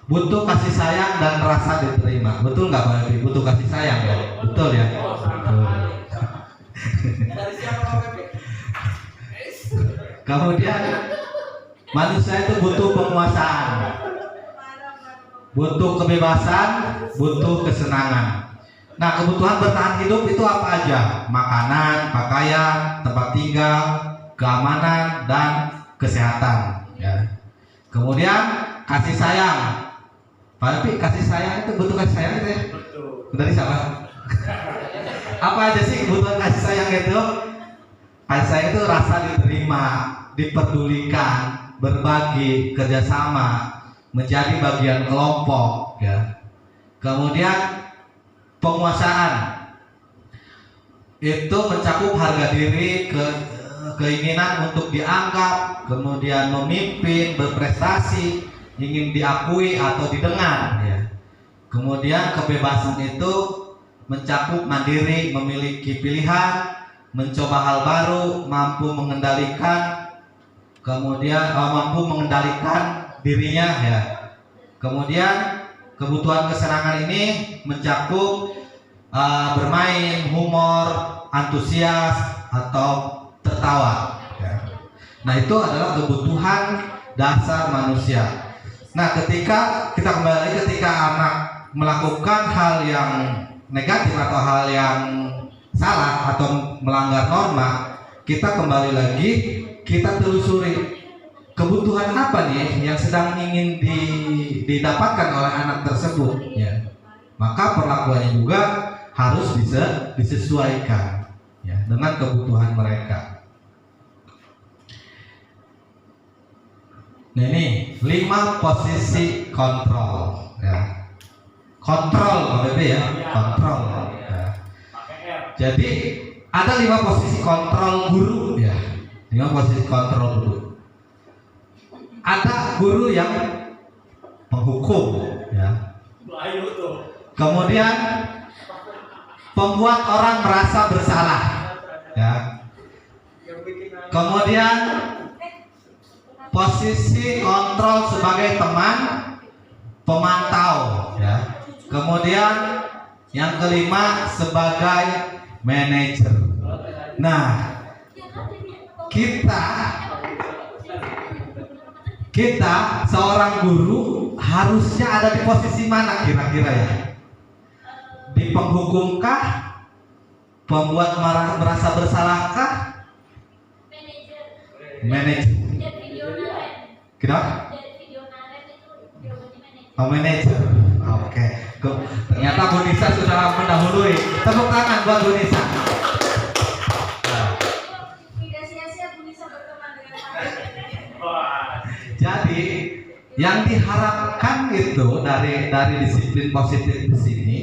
butuh kasih sayang dan rasa diterima. Betul nggak Pak Epi? Butuh kasih sayang ya? Betul ya? Betul. Kemudian manusia itu butuh penguasaan, butuh kebebasan, butuh kesenangan. Nah, kebutuhan bertahan hidup itu apa aja? Makanan, pakaian, tempat tinggal, keamanan, dan kesehatan. Ya. Kemudian kasih sayang. Tapi kasih sayang itu butuh kasih sayang itu ya? Betul. Dari siapa? Apa aja sih kebutuhan kasih sayang itu? Kasih sayang itu rasa diterima, diperdulikan, berbagi, kerjasama, menjadi bagian kelompok. Ya. Kemudian penguasaan itu mencakup harga diri, keinginan untuk dianggap, kemudian memimpin, berprestasi, ingin diakui atau didengar. Ya. Kemudian kebebasan itu mencakup mandiri, memiliki pilihan, mencoba hal baru, mampu mengendalikan, kemudian mampu mengendalikan dirinya. Ya. Kemudian kebutuhan kesenangan ini mencakup bermain, humor, antusias, atau tertawa. Ya. Nah, itu adalah kebutuhan dasar manusia. Nah, ketika anak melakukan hal yang negatif atau hal yang salah atau melanggar norma, kita kembali lagi, kita telusuri kebutuhan apa nih yang sedang ingin didapatkan oleh anak tersebut. Ya. Maka perlakuannya juga harus bisa disesuaikan ya, dengan kebutuhan mereka. Nah, ini 5 posisi kontrol. Ya. Kontrol, Pak Bebe ya, kontrol. Ya. Jadi ada 5 posisi kontrol guru ya, 5 posisi kontrol guru. Ada guru yang penghukum ya. Kemudian pembuat orang merasa bersalah ya. Kemudian posisi kontrol sebagai teman pemantau ya. Kemudian yang kelima sebagai manajer. Nah, kita seorang guru harusnya ada di posisi mana kira-kira ya? Di penghukumkah? Pembuat merasa bersalahkah? Manajer. Kenapa? Oh, manajer. Oke. Ternyata Bu Nisa sudah mendahului. Tepuk tangan buat Bu Nisa. Jadi yang diharapkan itu dari disiplin positif di sini,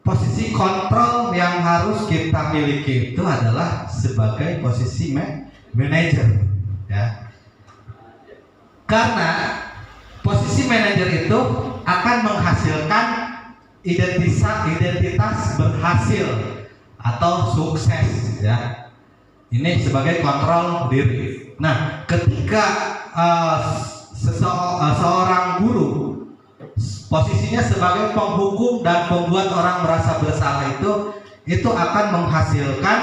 posisi kontrol yang harus kita miliki itu adalah sebagai posisi manajer, ya. Karena posisi manajer itu akan menghasilkan identitas berhasil atau sukses, ya. Ini sebagai kontrol diri. Nah, ketika seorang guru posisinya sebagai penghukum dan pembuat orang merasa bersalah itu akan menghasilkan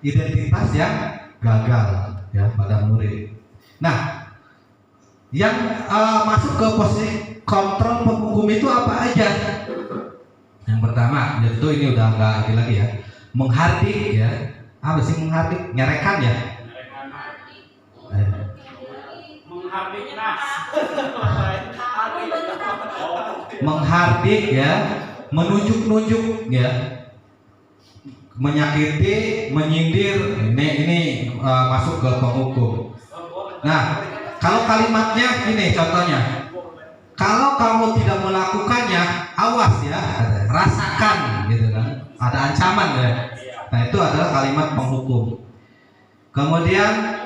identitas yang gagal ya pada murid. Nah, yang masuk ke posisi kontrol penghukum itu apa aja? Yang pertama, yaitu ini udah enggak lagi ya, menghardik ya. Apa sih menghardik? Nyerekan ya? Menghardik ya, menunjuk-nunjuk ya, menyakiti, menyindir. Ini masuk ke penghukum. Nah, kalau kalimatnya ini contohnya, kalau kamu tidak melakukannya, awas ya, rasakan gitu kan. ada ancaman ya. Nah itu adalah kalimat penghukum. Kemudian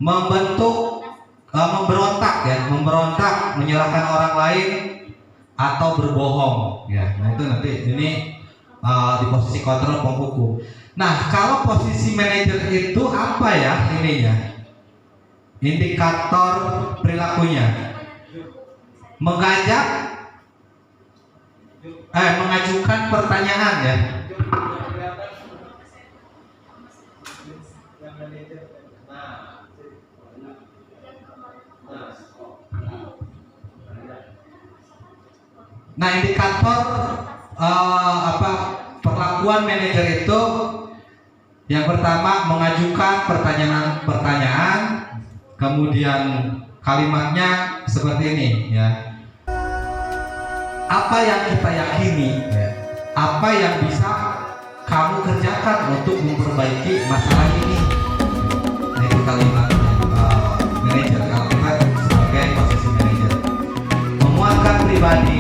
memberontak ya, memberontak, menyalahkan orang lain atau berbohong ya. Nah itu nanti ini di posisi kontrol penghukum. Nah kalau posisi manajer itu apa ya ininya? Indikator perilakunya mengajukan pertanyaan ya. Nah indikator perlakuan manajer itu yang pertama mengajukan pertanyaan, kemudian kalimatnya seperti ini ya. Apa yang kita yakini ya, apa yang bisa kamu kerjakan untuk memperbaiki masalah ini. Nah itu kalimat manajer, kalimat sebagai posisi manajer. Memuatkan pribadi